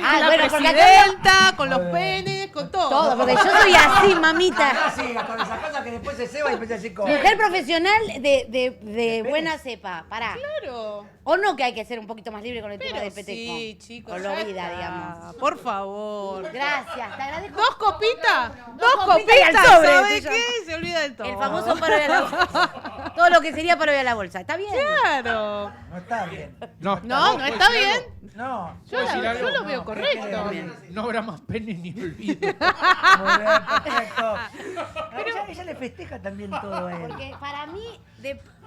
Ah, la bueno, porque acá presidenta, con los Muy bien. penes, con todo. Todo, porque yo soy así, mamita. Ah, sí, con esas cosas que después se ceba y empieza a decir cosas. Mujer profesional de buena cepa. Pará. Claro. O no que hay que ser un poquito más libre con el tema Pero del peteco. sí, chicos. Con la ya vida, está. digamos. Por favor. Gracias, te agradezco. ¿Dos copitas? Dos ¿Dos copitas y al copitas? sobre, ¿Sabes tú qué? Se olvida del todo. El famoso paro de la bolsa. Todo lo que sería paro de la bolsa. ¿Está bien? Claro. No está bien. No, No, no está bien. No. Yo, ¿Puedo decir yo algo? lo veo No, correcto. No habrá más penes ni olvido. Muy bien, perfecto. Ella le festeja también todo a él. Porque para mí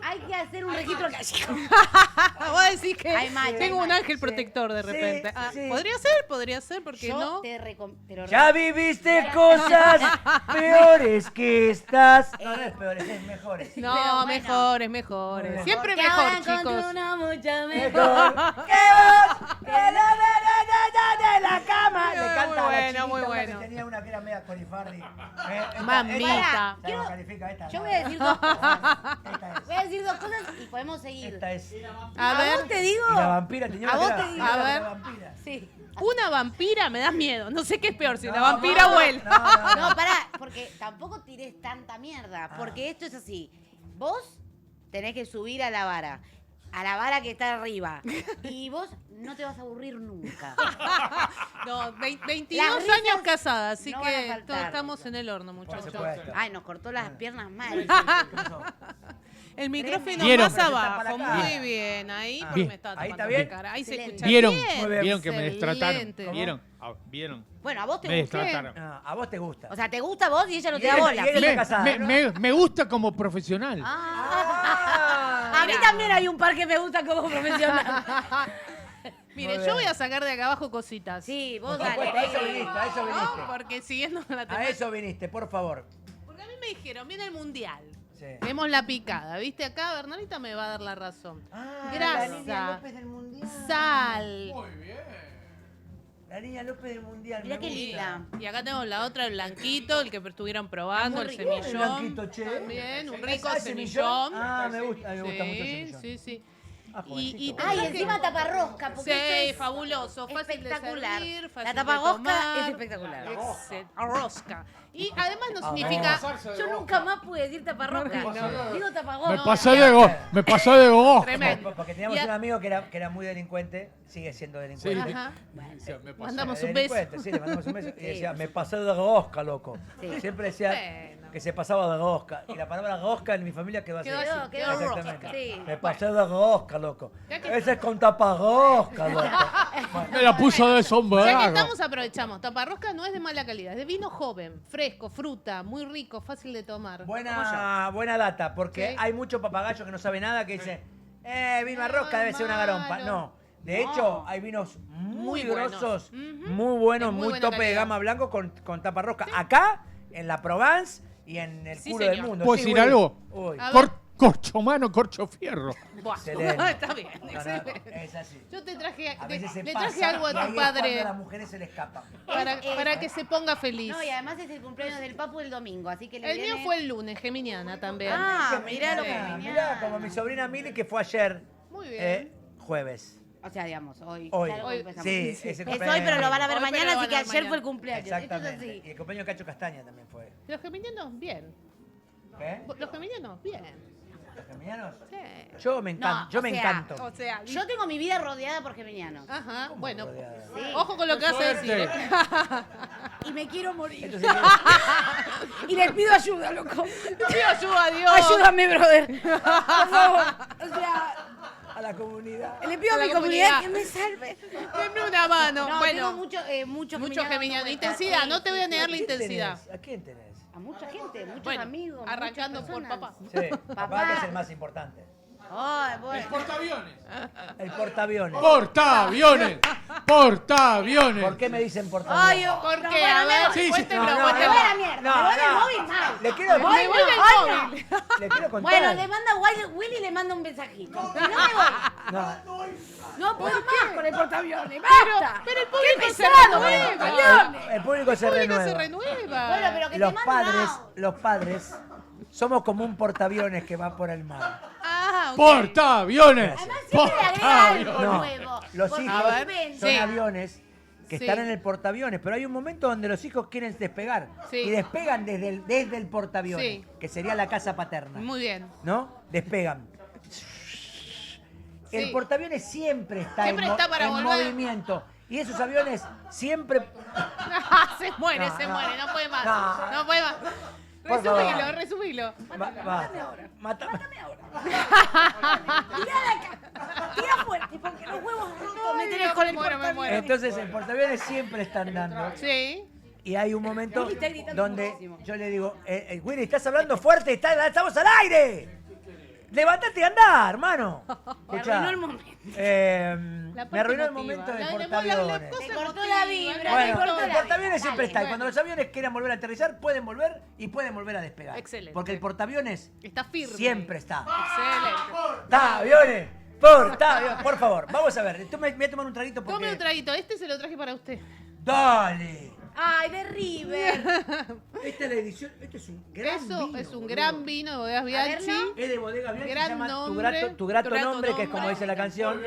hay que hacer un registro clásico. Vos decís que Hay macho, tengo hay un macho. ángel protector de Sí, repente. Ah, sí. podría ser, ¿por qué Yo no? te lo Ya viviste cosas peores que estas. No, no es peores, es mejores. No, Pero bueno. mejores, mejores. Muy bien. Siempre Porque mejor, ahora encontré chicos. una mucha Mejor mejor. que vos, que de la cama. Le Muy canta a la bueno, chiquita, muy una bueno. que tenía una que era media colifardi. Mamita. Esta no califica, esta Yo no. voy a decir dos cosas. Esta es. Voy a decir dos cosas y podemos seguir. Esta es. A ver, vos te digo. Y la vampira tenía A una vos que te era- digo. A era ver. una vampira. Sí. una vampira me da miedo. No sé qué es peor, si la No, vampira no, o él. No, pará, porque tampoco tirés tanta mierda. Porque esto es así. Vos tenés que subir a la vara que está arriba. Y vos no te vas a aburrir nunca. No, 22 Las risas años casada, así no van a que faltar. todos estamos en el horno, Por muchachos. supuesto. Ay, nos cortó las piernas mal. ¿Qué pasó? El micrófono ¿Vieron? más Se tapa abajo, la cara. muy bien. Ahí, Ah. porque me está Ahí tapando está bien. la cara. Ahí se Excelente. escucha ¿Vieron? bien. Muy bien. ¿Vieron que me destrataron? Excelente. ¿Vieron? Ah, ¿Vieron? Bueno, a vos te Me gusta. destrataron. No, a vos te gusta. O sea, te gusta a vos y ella no te Y da ella- bola. y ella- Sí. está casada, ¿no? Me gusta como profesional. A mí también hay un par que me gusta como profesional. Mire, Muy yo voy bien. a sacar de acá abajo cositas. Sí, vos Por supuesto, dale. a eso viniste, a eso viniste. No, porque siguiendo la A temática. eso viniste, por favor. Porque a mí me dijeron, viene el mundial. Sí. Vemos la picada, ¿viste? Acá Bernardita me va a dar la razón. Ah, Grasa. La niña López del Mundial. Sal. La niña López del Mundial. Mirá me qué gusta. linda. Y acá tenemos la otra, el blanquito, el que estuvieron probando, Muy el rico. semillón. El blanquito, che. También, un rico Ah, semillón. Ah, me gusta, me gusta mucho el Sí, semillón. sí, sí. Ah, jovencito. Y Ay, tenés que- encima taparrosca. Porque Sí, esto es fabuloso, fácil de espectacular. servir, fácil La de taparrosca tomar. es espectacular. Arrosca. Y además no significa... Yo nunca más pude decir taparrosca. Digo tapagosca. Me pasé de go, me pasé de go. Tremendo. Porque teníamos Y a- un amigo que era muy delincuente, sigue siendo delincuente. Ajá. Me pasé. Mandamos Era un beso. delincuente, sí, le mandamos un beso. Y Sí, decía, por me pasé de rosca, loco. Sí. Siempre decía Bueno. que se pasaba de rosca. Y la palabra rosca en mi familia quedó así. Quedó así, quedó Exactamente. rosca. Sí. Me pasé de rosca, loco. Ya que- Ese es con taparrosca, loco. Me la puso de Ya que sombrero. estamos, aprovechamos. Taparrosca no es de mala calidad, es de vino joven, fresco, fruta, muy rico, fácil de tomar. Buena data, porque Sí. hay muchos papagayos que no saben nada que dicen, vino a rosca, debe ser una garompa. malo. No. De hecho, hay vinos muy Muy buenos. grosos, Ujú. muy buenos, De muy muy buena tope de calidad. gama blanco con tapa rosca. Acá, en la Provence y en el Sí, culo del señor. mundo. ¿Puedo Sí, decir Willy. algo? Uy. A ver. Corcho mano, corcho fierro. Buah, Excelente. está bien, No, no, excelente. es así. Yo te traje, A veces se le pasa, traje algo a y ahí tu es cuando padre a las mujeres se le escapa. para que se ponga feliz. No, y además es el cumpleaños del Papu el domingo, así que le El mío viene... fue el lunes, geminiana también. Ah, mirá lo que Mirá, venía. mirá, como mi sobrina Mili que fue ayer, Muy bien. jueves. O sea, digamos, hoy. Hoy. Ya lo Hoy. empezamos. Sí, Es ese hoy, cumpleaños. pero lo van a ver Hoy, pero mañana, lo así van que a ver ayer fue mañana. el cumpleaños. Esto es Exactamente. así. Y el cumpleaños de Cacho Castaña también fue. Los geminianos, bien. ¿Eh? Los geminianos, bien. ¿Los geminianos? Sí. Yo me encanto. No, yo o me sea, encanto. O sea, Yo tengo mi vida rodeada por geminianos. ajá, ¿Cómo bueno. rodeada? Sí. Ojo con lo que vas a decir. ¿eh? Y me quiero morir. Entonces, Y les pido ayuda, loco. Pido ayuda a Dios. Ayúdame, brother. Por favor. la comunidad. Le pido a A la mi comunidad comunidad. que me salve. Denme una mano. No, bueno, tengo mucho mucho geminiano. Intensidad, no te voy a negar la ¿A quién intensidad. tenés? ¿A quién tenés? A mucha gente, muchos Bueno, amigos. arrancando muchas por personas. papá. Sí, papá que es el más importante. Ay, bueno. Portaaviones. El portaaviones. Portaaviones. Portaaviones. ¿Por qué me dicen portaaviones? Ay, ¿Por no, qué? bueno, A ver, Sí, sí. cuéntenlo, No, no, Me cuéntenlo. voy a la mierda, No, me voy del no. móvil mal. Le quiero, Me voy del Ay, móvil. le quiero contar. Bueno, le manda Willy le manda un mensajito. Y no me voy. No. No puedo más con el portaaviones. ¡Basta! Pero el público ¡Qué se pesado, renueva. portaaviones! El público se El público renueva. se renueva. Bueno, pero que Los te mando padres, un audio. los padres, somos como un portaaviones que va por el mar. Ah, ok. Portaaviones. Además siempre le agrega algo No, nuevo. los Porque hijos A ver, ven, son sí. aviones que Sí. están en el portaaviones, pero hay un momento donde los hijos quieren despegar Sí. y despegan desde el portaaviones, Sí. que sería la casa paterna. Muy bien. ¿No? Despegan. El Sí. portaaviones siempre está Siempre en, está para en volver. movimiento. Y esos aviones siempre... Se muere, No, se no. muere, no puede más. No. No puede más. Por favor. Resumilo, resumilo. Mátame ahora. Mátame ahora. Tirá de acá. Tira fuerte, porque los huevos rotos me Ay, tenés Dios, con me el muero, me portaaviones. muero. Entonces el portaaviones siempre está andando. Sí. Y hay un momento Willy está gritando donde muchísimo. yo le digo, Willy, estás hablando fuerte, estamos al aire. Levántate y andá, hermano. Me Escuchá, arruinó el momento. La parte me arruinó el emotiva. momento del La portaaviones. cosa Te cortó emotiva, la vibra, ¿no? te Bueno, cortó el la portaaviones vibra. siempre está. Y Dale, cuando los aviones quieran volver a aterrizar, pueden volver y pueden volver a despegar. Excelente. Porque el portaaviones Está firme. siempre está. Excelente. ¡Portaaviones! ¡Portaaviones! Por favor, vamos a ver. Tú me voy a tomar un traguito porque... Tome un traguito. Este se lo traje para usted. ¡Dale! Ay, de River. Esta es la edición, este es un gran Eso vino, es un boludo. gran vino de Bodegas Bianchi. verlo. Es de Bodega Bianchi, se Gran llama nombre, Tu grato Tu grato nombre, que es como nombre. dice la canción.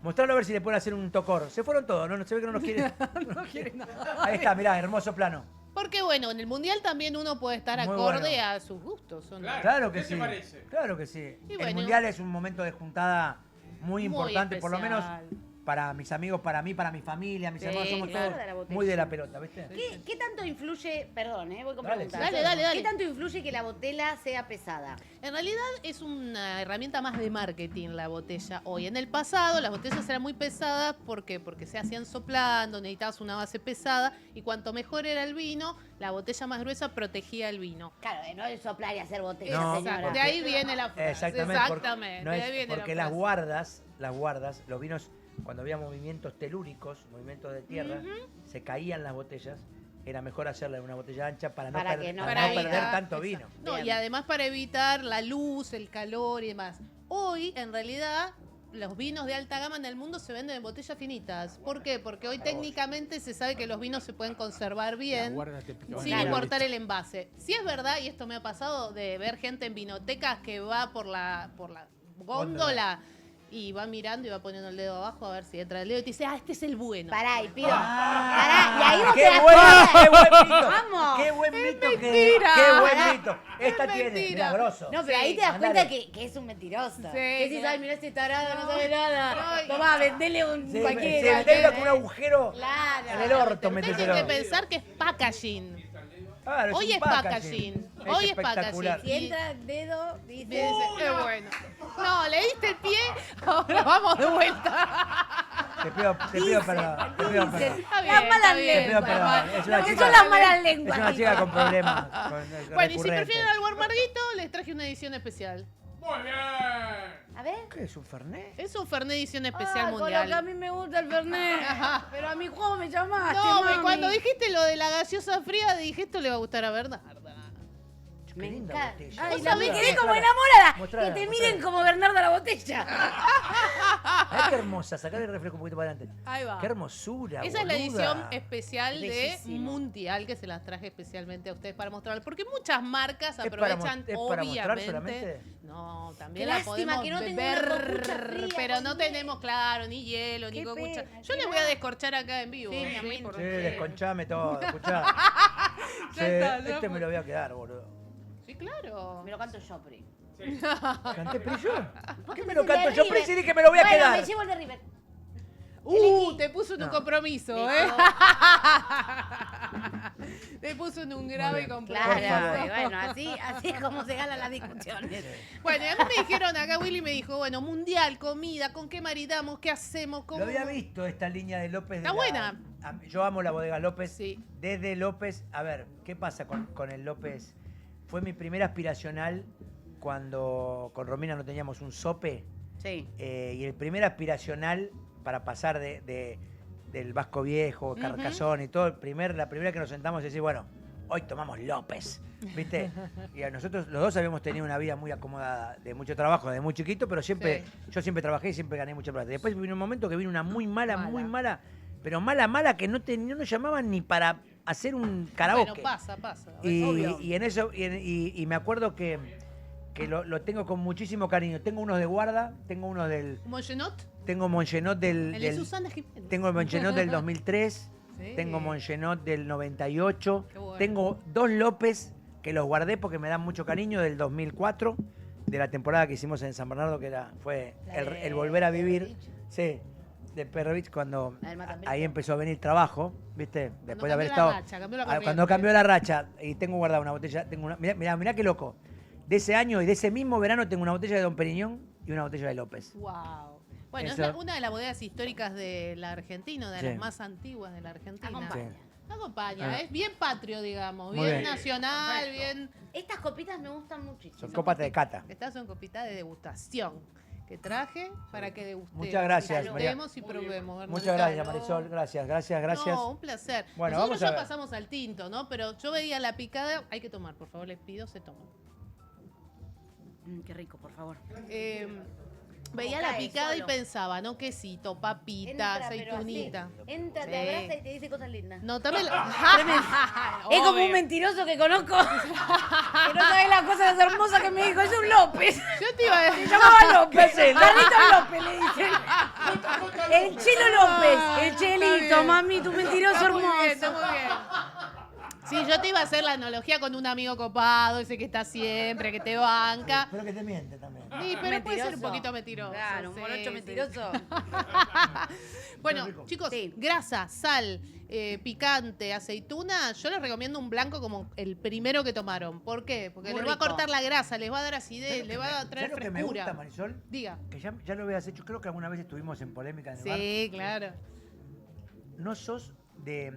Mostrarlo a ver si le pueden hacer un tocor. Se fueron todos, ¿no? Se ve que no nos quieren. no quieren nada. Ahí está, mirá, hermoso plano. Porque bueno, en el mundial también uno puede estar Muy acorde bueno. a sus gustos. ¿o no? Claro que ¿qué sí. te parece? Claro que sí. Y El bueno. mundial es un momento de juntada muy Muy importante, por lo menos especial. para mis amigos, para mí, para mi familia, mis Sí, hermanos, somos claro. todos muy de la pelota, ¿viste? ¿Qué tanto influye, perdón, voy con Dale, preguntas. sí. Dale. ¿Qué tanto influye que la botella sea pesada? En realidad es una herramienta más de marketing la botella hoy. En el pasado las botellas eran muy pesadas. ¿Por qué? Porque se hacían soplando, necesitabas una base pesada y cuanto mejor era el vino, la botella más gruesa protegía el vino. Claro, no es soplar y hacer botella, No, señora. Exacto, de ahí viene la frase. Exactamente. Exactamente, No de es- ahí viene porque la las frase. guardas, los vinos, cuando había movimientos telúricos, movimientos de tierra, se caían las botellas. Era mejor hacerle una botella ancha para no, Para que no- para para no perder evitar- tanto vino. No, Bien. y además para evitar la luz, el calor y demás. Hoy, en realidad, los vinos de alta gama en el mundo se venden en botellas finitas. ¿Por qué? Porque hoy técnicamente se sabe que los vinos se pueden conservar bien. Guárdate, pico. Sin importar el envase. Si es verdad, y esto me ha pasado de ver gente en vinotecas que va por la góndola y va mirando y va poniendo el dedo abajo a ver si entra el dedo y te dice, este es el bueno. Pará, y pido. Ah, Pará, y ahí vos te ¡Qué das bueno! cuenta. ¡Qué buen mito! Vamos. ¡Qué buen mito! mentira. ¡Qué buen mito! Esta Es tiene, mentira. milagroso. No, pero ahí te das cuenta que es un mentiroso. que si claro. sabes, mirá este tarado, no sabe nada. Ay. Tomá, vendele un Se cualquiera. vendela con un agujero Claro. en el orto, Ustedes métetelo. tienen que pensar que es packaging. Claro, Hoy un es packaging. Hoy es espectacular. packaging. Si entra el dedo, dice. Dice, qué bueno. No, le diste el pie, ahora vamos de vuelta. Te pido perdón. Te pido perdón. Está bien, Las malas está bien. Te pido lenguas. perdón. Es una Lo que chica- son las malas Es lenguas. una chica con problemas. Bueno, y si recurrentes. prefieren algo amarguito, les traje una edición especial. Muy bien. A ver. ¿Qué es un Fernet? Es un Fernet edición especial Ah, mundial. con lo que a mí me gusta el Fernet. Ajá. Pero a mi juego me llamaste, No, mami. cuando dijiste lo de la gaseosa fría, dije esto le va a gustar a Bernarda. Me Qué linda encanta. botella. Ay, ¿Vos la me sabés quedé que- como enamorada. Mostrala, que te mostrala. miren como Bernarda la botella. Ay, qué hermosa. Sacale el refresco un poquito para adelante. Ahí va. Qué hermosura, Esa es la boluda. edición especial de Bellísimo. Mundial que se las traje especialmente a ustedes para mostrarles. Porque muchas marcas ¿Es para aprovechan, es para mostrar obviamente. solamente? No, también Qué la lástima podemos que no tengo beber, una copucha fría pero no también. tenemos, claro, ni hielo, ni Qué cocucha. pena, Yo qué les voy a lástima. descorchar acá en vivo. Sí, mi amor. Sí, desconchame todo, escuchá. Sí, está, este no. me lo voy a quedar, boludo. Sí, claro. Me lo canto yo, Pri. ¿Canté Pri yo? ¿Por qué me tenés lo el canto de yo? River. Pri, sí dije que me lo voy a Bueno, quedar. me llevo el de River. Te puso en un No. compromiso, Listo. ¿eh? Le puso en un grave bien. completo. Claro, y bueno, así es como se ganan las discusiones. Bueno, y a mí me dijeron, acá Willy me dijo, bueno, mundial, comida, ¿con qué maridamos? ¿Qué hacemos? ¿Cómo? Lo había visto esta línea de López. Está buena. Yo amo la bodega López. Sí. Desde López, a ver, ¿qué pasa con el López? Fue mi primera aspiracional cuando con Romina no teníamos un sope. Sí. Y el primer aspiracional para pasar del Vasco Viejo, Carcasón y todo, la primera que nos sentamos y decir, bueno, hoy tomamos López, ¿viste? Y a nosotros los dos habíamos tenido una vida muy acomodada, de mucho trabajo, desde muy chiquito, pero siempre, yo siempre trabajé y siempre gané mucha plata. Después vino un momento que vino una muy mala, pero mala, que no nos llamaban ni para hacer un karaoke. Bueno, pasa. Y en eso, y me acuerdo que lo tengo con muchísimo cariño. Tengo unos de guarda, tengo unos del... ¿Mongenot? Tengo Mongenot El de Susana Jiménez. tengo el Mongenot del 2003, Sí. tengo Mongenot del 98, Qué bueno. tengo 2 López que los guardé porque me dan mucho cariño del 2004, de la temporada que hicimos en San Bernardo, que fue el volver a vivir, sí, de Perrovich, cuando La del Matampel. ahí empezó a venir trabajo, ¿viste? Después de haber cambió la estado... racha, cambió la cuando corriente. cambió la racha, y tengo guardada una botella, mirá qué loco, de ese año y de ese mismo verano tengo una botella de Don Periñón y una botella de López. Wow. Bueno, Eso- es una de las bodegas históricas de la Argentina, una de Sí. las más antiguas de la Argentina. Acompaña. Acompaña, Ah. es bien patrio, digamos, Muy bien bien. nacional, bien... Estas copitas me gustan muchísimo. Son copas de cata. Estas son copitas de degustación que traje para que degustemos. Muchas gracias, y María. y probemos. Muchas gracias, Marisol. Gracias. No, un placer. Bueno, Nosotros vamos a ya ver. pasamos al tinto, ¿no? Pero yo veía la picada. Hay que tomar, por favor, les pido, se toma. Qué rico, por favor. Veía Como la cae picada solo. y pensaba, ¿no? Quesito, papita, aceitunita. Entra, te Sí. abraza y te dice cosas lindas. No, también Es como un mentiroso que conozco. Que no sabe las cosas hermosas que me dijo. Es un López. Yo te iba a Se decir. llamaba López. Carlito López le dicen. El Chelo López. El Está Chelito, bien. mami, tu mentiroso Está muy bien, hermoso. está muy bien. Sí, yo te iba a hacer la analogía con un amigo copado, ese que está siempre, que te banca. Pero que te miente también. Sí, pero puede ser un Mentiroso. poquito mentiroso. Claro, un sí, morocho sí. mentiroso. Bueno, Qué rico. chicos, Sí. grasa, sal, picante, aceituna, yo les recomiendo un blanco como el primero que tomaron. ¿Por qué? Porque Muy les va a rico. cortar la grasa, les va a dar acidez, les va a traer ¿Sabes lo que me frescura. gusta, Marisol? Diga. Que ya lo habías hecho, creo que alguna vez estuvimos en polémica en el bar. Sí, claro. No sos de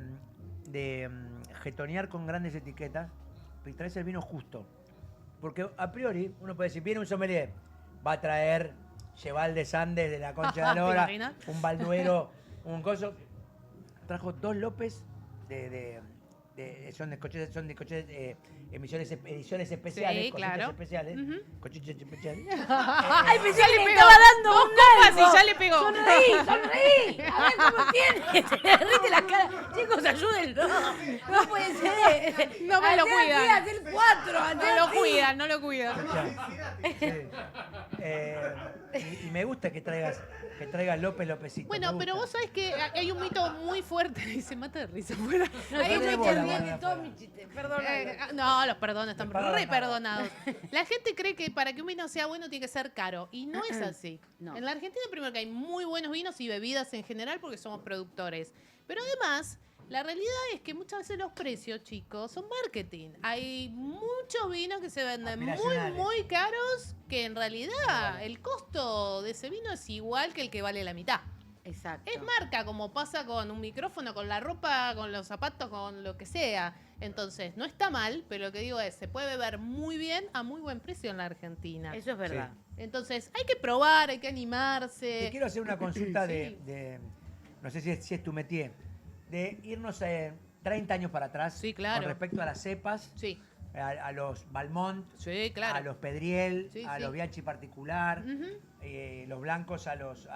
jetonear con grandes etiquetas, pero traes el vino justo. Porque a priori uno puede decir, viene un sommelier, va a traer Cheval de Sandes de la Concha de ¿Te Lora, imaginas? un Balduero, un coso. Trajo 2 López son de coches, ediciones especiales, Sí, cositas claro. especiales, Ujú. cochitas especiales. Ay, pensé Ya que le le pegó. estaba dando Dos un copas galgo. y ya le pegó. Sonreí. A ver cómo tiene. Se le derrite la cara. Chicos, ayúdenlo. No puede ser. No me lo cuidan. Hacer 4. No lo cuidan, no lo cuidan. Sí. Y me gusta que traigas López Lópezito. Bueno, me pero gusta. vos sabés que hay un mito muy fuerte y se mata de risa fuera. Hay Yo un me de mito- bola, entendí bola, que todos bola. mis chistes. Perdón. No, los perdones están Me pagan re nada. perdonados. La gente cree que para que un vino sea bueno tiene que ser caro. Y no es así. No. En la Argentina, primero que hay muy buenos vinos y bebidas en general porque somos productores. Pero además, la realidad es que muchas veces los precios, chicos, son marketing. Hay muchos vinos que se venden muy, Aspiracionales. muy caros que en realidad el costo de ese vino es igual que el que vale la mitad. Exacto. Es marca, como pasa con un micrófono, con la ropa, con los zapatos, con lo que sea. Entonces, no está mal, pero lo que digo es, se puede beber muy bien a muy buen precio en la Argentina. Eso es verdad. Entonces, hay que probar, hay que animarse. Te quiero hacer una consulta Sí. no sé si es tu métier, de irnos 30 años para atrás Sí, claro. con respecto a las cepas, Sí, a los Balmont, sí, claro. a los Pedriel, Sí, a sí. los Bianchi particular, Ujú. los blancos a los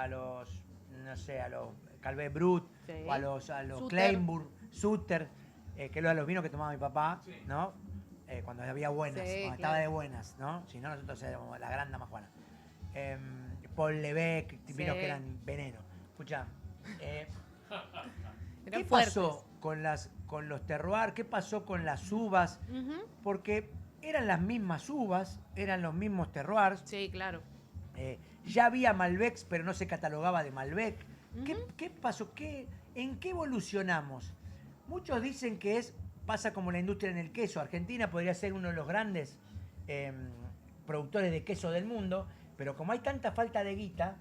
no sé, a los Calvé Brut, Sí. o a los Suter. Kleinburg, Suter, que eran los vinos que tomaba mi papá, ¿no? Cuando había buenas, Sí, cuando claro. estaba de buenas, ¿no? Si no, nosotros éramos la gran dama Juana. Paul Lebec, vinos Sí. que eran veneno. Escucha, Eran ¿qué fuertes. pasó con los terroirs? ¿Qué pasó con las uvas? Ujú. Porque eran las mismas uvas, eran los mismos terroirs. Sí, claro. Ya había Malbecs, pero no se catalogaba de Malbec. Ujú. ¿Qué pasó? ¿En qué evolucionamos? Muchos dicen que es pasa como la industria en el queso. Argentina podría ser uno de los grandes productores de queso del mundo, pero como hay tanta falta de guita,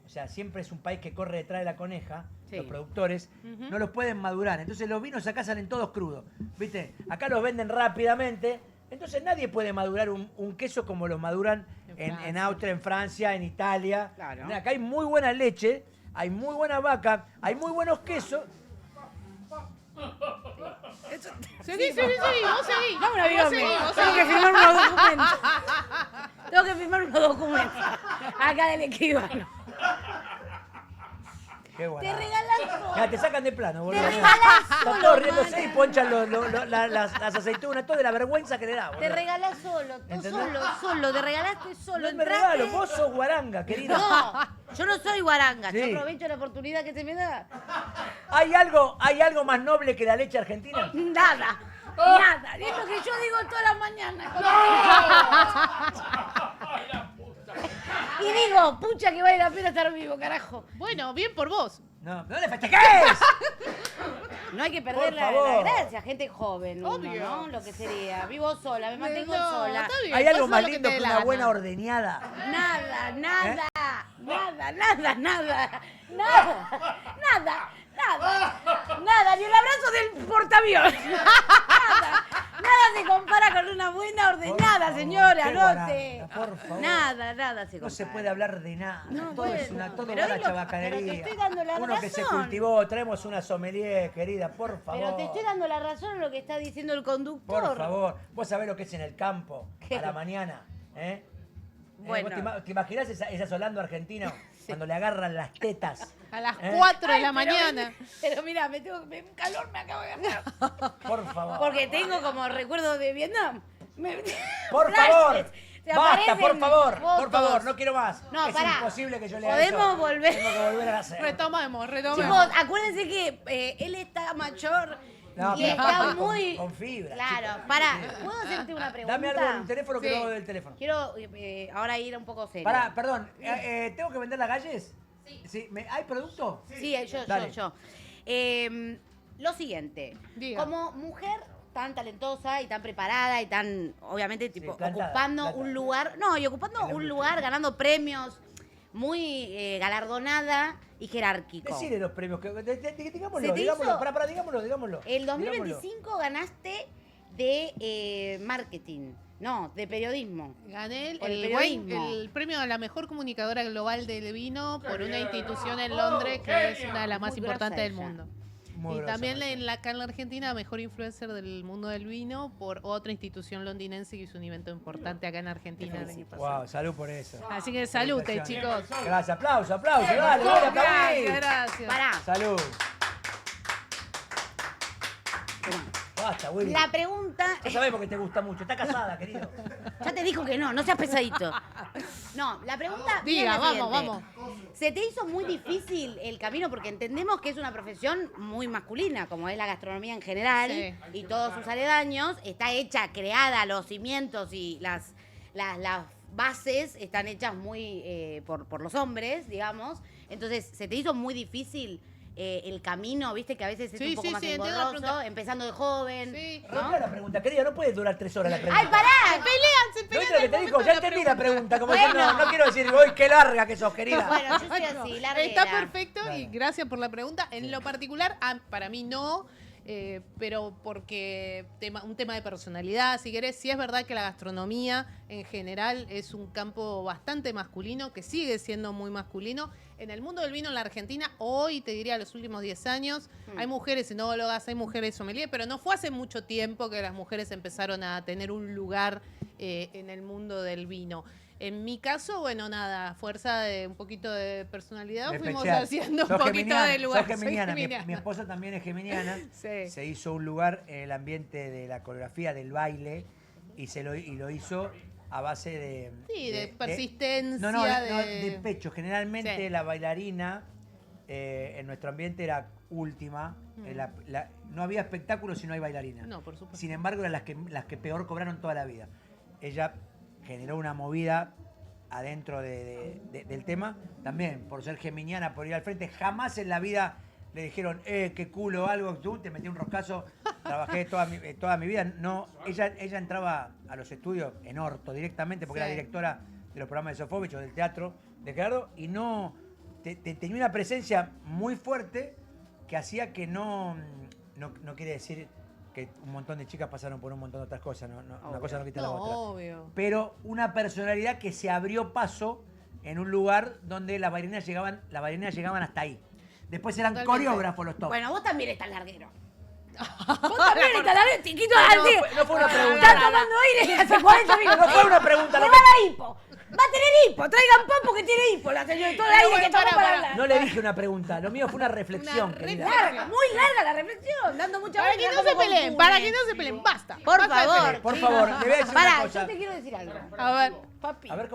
o sea, siempre es un país que corre detrás de la coneja, Sí. los productores, no los pueden madurar. Entonces los vinos acá salen todos crudos, ¿viste? Acá los venden rápidamente, entonces nadie puede madurar un queso como los maduran en Austria, en Francia, en Italia. Claro. Acá hay muy buena leche, hay muy buena vaca, hay muy buenos quesos. Seguí, vos seguí. No, un avión. Vos seguí, vos Tengo que seguí. firmar unos documentos. Tengo que firmar unos documentos. Acá del escribano. Qué bueno. Te regalan todo. Ya, te sacan de plano, boludo. Te regalás Están solo, todos riéndose y mana. ponchan las aceitunas, todo de la vergüenza que le da, boludo. Te regalás solo, tú ¿Entendés? solo, te regalaste solo. No me entraste. regalo, vos sos guaranga, querido. No, yo no soy guaranga, Sí. yo aprovecho la oportunidad que se me da. ¿Hay algo más noble que la leche argentina? Nada, nada. Es lo que yo digo todas las mañanas. Y digo, pucha que vale la pena estar vivo, carajo. Bueno, bien por vos. No le festejes. No hay que Por perder la favor. gracia, gente joven, uno, Obvio. ¿no? Lo que sería. Vivo sola, me mantengo No, sola. está bien, ¿Hay algo puedes más hacer lo lindo te que dé una la buena gana. ordeñada? Nada, nada, ¿Eh? nada, nada, nada, nada, ni el abrazo del portaaviones. Nada se compara con una buena ordenada, favor, señora, qué anote. guaranga, por favor. Nada se compara. No se puede hablar de nada. No, todo es bueno, una todo pero mala es lo- chabacanería. pero te estoy dando la Uno que se razón. cultivó, traemos una sommelier, querida, por favor. Pero te estoy dando la razón en lo que está diciendo el conductor. Por favor, vos sabés lo que es en el campo, ¿Qué? a la mañana, ¿eh? Bueno. ¿Vos te imaginás esa Solando argentino cuando le agarran las tetas? A las ¿Eh? 4 de Ay, la pero mañana. Pero mira, un calor me acabo de agarrar. Por favor. Porque tengo como recuerdo de Vietnam. Por Flashes. favor. Se Basta, por aparecen favor, por fotos. favor, no quiero más. No, es pará. imposible que yo lea Podemos eso. volver. Tengo que volver a hacer. Retomemos. Chicos, acuérdense que él está mayor No, y pero está con- muy... con fibra, Claro, chicos. pará, ¿puedo hacerte una pregunta? Dame algo en el teléfono que Sí. no hago del teléfono. Quiero ahora ir un poco serio. Pará, perdón, ¿tengo que vender las galles? Sí. ¿Hay producto? Sí, Dale. yo. Lo siguiente, Diga. como mujer tan talentosa y tan preparada y tan, obviamente, tipo, plantada, ocupando plantada. un lugar, no, y ocupando En la un industria. lugar, ganando premios, muy galardonada y jerárquico. Decile los premios, digámoslo, ¿Se te digámoslo, hizo? pará, digámoslo. El Digámoslo. 2025 ganaste de marketing, no, de periodismo. Gané Por el el periodismo. premio a la mejor comunicadora global del vino por una institución en Londres que es una de las más Muy importantes grosa del ella. mundo. Muy Y grosa, también Marcela. acá en la Argentina, mejor influencer del mundo del vino por otra institución londinense que hizo un evento importante acá en Argentina el año pasado. Wow, salud por eso. Así que salute, Felicitaciones. chicos. Gracias, aplauso, dale, voy a aplaudir. Gracias. Pará, Salud. Basta, Willy. la pregunta... Ya sabemos que te gusta mucho. Está casada, querido. Ya te dijo que no seas pesadito. No, la pregunta. Diga, viene la vamos, siguiente. ¿Se te hizo muy difícil el camino? Porque entendemos que es una profesión muy masculina, como es la gastronomía en general Sí. y todos sus aledaños. Está hecha, creada, los cimientos y las bases están hechas muy por los hombres, digamos. Entonces, ¿se te hizo muy difícil el camino? Viste que a veces es Sí, un poco sí, más sí, entiendo la engorroso, pregunta. empezando de joven. Sí. ¿no? Rompió la pregunta, querida. No puede durar 3 horas la pregunta. ¡Ay, pará! Se ¿No pelean viste lo que al te momento dijo? de Ya entendí la pregunta. Como Bueno. diciendo, no quiero decir, uy, qué larga que sos, querida. Bueno, yo soy así, larguera. Está perfecto y Claro. gracias por la pregunta. En lo particular, para mí no, pero porque un tema de personalidad, si querés, sí es verdad que la gastronomía en general es un campo bastante masculino, que sigue siendo muy masculino. En el mundo del vino en la Argentina, hoy, te diría, los últimos 10 años, hay mujeres enólogas, hay mujeres sommelier, pero no fue hace mucho tiempo que las mujeres empezaron a tener un lugar en el mundo del vino. En mi caso, bueno, nada, a fuerza de un poquito de personalidad, De fuimos pechear. haciendo un Sos poquito geminiana, de lugar. sos geminiana. Soy geminiana. Mi esposa también es geminiana. Sí. Se hizo un lugar en el ambiente de la coreografía, del baile, y lo hizo a base de... Sí, de persistencia, No, de- de pecho. Generalmente Sí. la bailarina en nuestro ambiente era última. No había espectáculo si no hay bailarina. No, por supuesto. Sin embargo, eran las que peor cobraron toda la vida. Ella generó una movida adentro del tema, también por ser geminiana, por ir al frente. Jamás en la vida le dijeron, qué culo, algo, tú te metí un roscazo. trabajé toda mi vida. No, ella entraba a los estudios en orto directamente porque Sí. era directora de los programas de Sofovich o del teatro de Gerardo y no tenía una presencia muy fuerte que hacía que no quiere decir que un montón de chicas pasaron por un montón de otras cosas, una cosa no quita la No, otra. obvio. Pero una personalidad que se abrió paso en un lugar donde las bailarinas llegaban hasta ahí. Después eran Totalmente. coreógrafos los top. Bueno, vos también estás larguero. Vos también estás larguero, chiquito al día. no fue una pregunta. Está tomando aire hace 40 minutos. No fue una pregunta. Le No, va a dar hipo. Va a tener hipo. Traigan pan porque tiene hipo la señora. Todo el aire que tomó para hablar. no le dije una pregunta. Lo mío fue una reflexión, Una querida. Larga, muy larga la reflexión, dando mucha Para que vuelta no se como peleen, con para Funes. que no se peleen, basta. Por Basta de favor. pelear. Por favor, le voy a decir una Pará, cosa. yo te quiero decir algo. A ver. Papi, A ver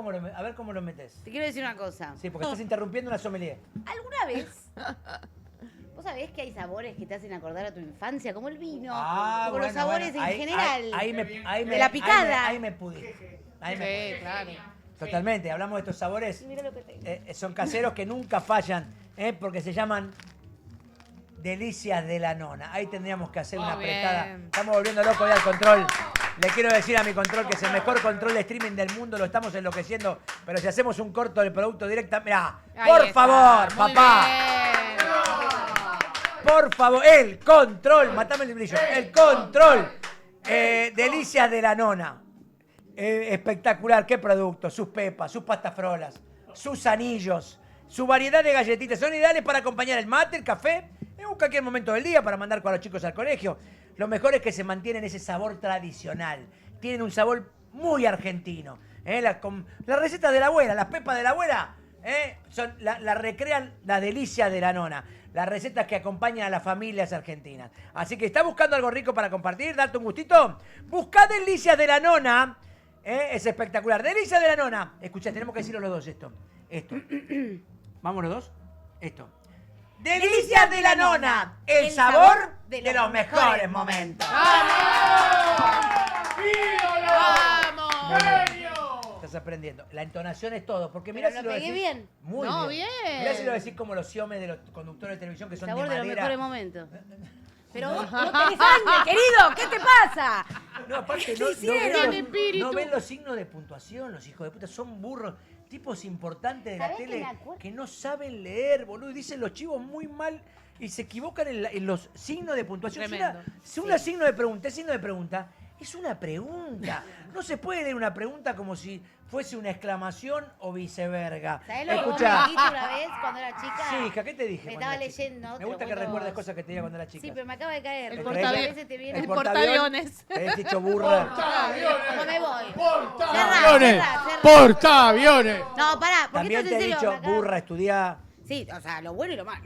cómo lo metes. te quiero decir una cosa. Sí, porque estás interrumpiendo una sommelier. ¿Alguna vez vos sabés que hay sabores que te hacen acordar a tu infancia? Como el vino, como los sabores en general. De la picada. Ahí me pudí. Sí, claro. Totalmente. Hablamos de estos sabores. Y mira lo que tengo. Son caseros que nunca fallan, porque se llaman delicias de la nona. Ahí tendríamos que hacer una Muy bien. apretada. Estamos volviendo locos ya al control. Le quiero decir a mi control que es el mejor control de streaming del mundo. Lo estamos enloqueciendo. Pero si hacemos un corto del producto directa, mirá, Ahí por está. favor, Muy papá. bien. Por favor, el control. Matame el brillo. El control. Delicias de la nona. Espectacular, qué producto, sus pepas, sus pastafrolas, sus anillos, su variedad de galletitas. Son ideales para acompañar el mate, el café, en cualquier momento del día, para mandar con los chicos al colegio. Lo mejor es que se mantienen ese sabor tradicional. Tienen un sabor muy argentino. La receta de la abuela, las pepas de la abuela, la recrean la delicia de la nona. Las recetas que acompañan a las familias argentinas. Así que, ¿estás buscando algo rico para compartir? ¿Darte un gustito? Buscá delicias de la nona. Es espectacular. Delicias de la nona. Escuchá, tenemos que decirlo los dos esto. ¿Vamos los dos? Esto. Delicias de la nona. El sabor de los mejores momentos. ¡Vamos! Estás aprendiendo. La entonación es todo. Porque Pero mirá si lo lo pegué decís. bien. Muy No, bien. bien. Mirá si lo decís como los siomes de los conductores de televisión que son Sabor de de los madera. mejores momentos. Pero vos no tenés sangre, querido. ¿Qué te pasa? No, aparte, ¿Qué hicieron? Tiene espíritu. no ven los signos de puntuación, los hijos de puta. Son burros. Tipos importantes de la ¿Sabés que tele me acuerdo? que no saben leer, boludo. Y dicen los chivos muy mal y se equivocan en los signos de puntuación. Tremendo. Si un signo de pregunta es signo de pregunta, es una pregunta. No se puede leer una pregunta como si fuese una exclamación o viceverga. ¿Sabés lo que vos Escuchá. me dijiste una vez cuando era chica? Sí, hija, ¿qué te dije? Me cuando estaba era chica? leyendo. Me te lo gusta que cuento recuerdes vos. cosas que te diga cuando era chica. Sí, pero me acaba de caer. El porque a portaavi- veces te viene... el No portaaviones. Te habías dicho burra. me voy. ¡Portaaviones! Cerrá. ¡Portaaviones! No, pará, porque También esto te es he en serio. dicho me acaba- burra, estudiá. Sí, o sea, lo bueno y lo malo.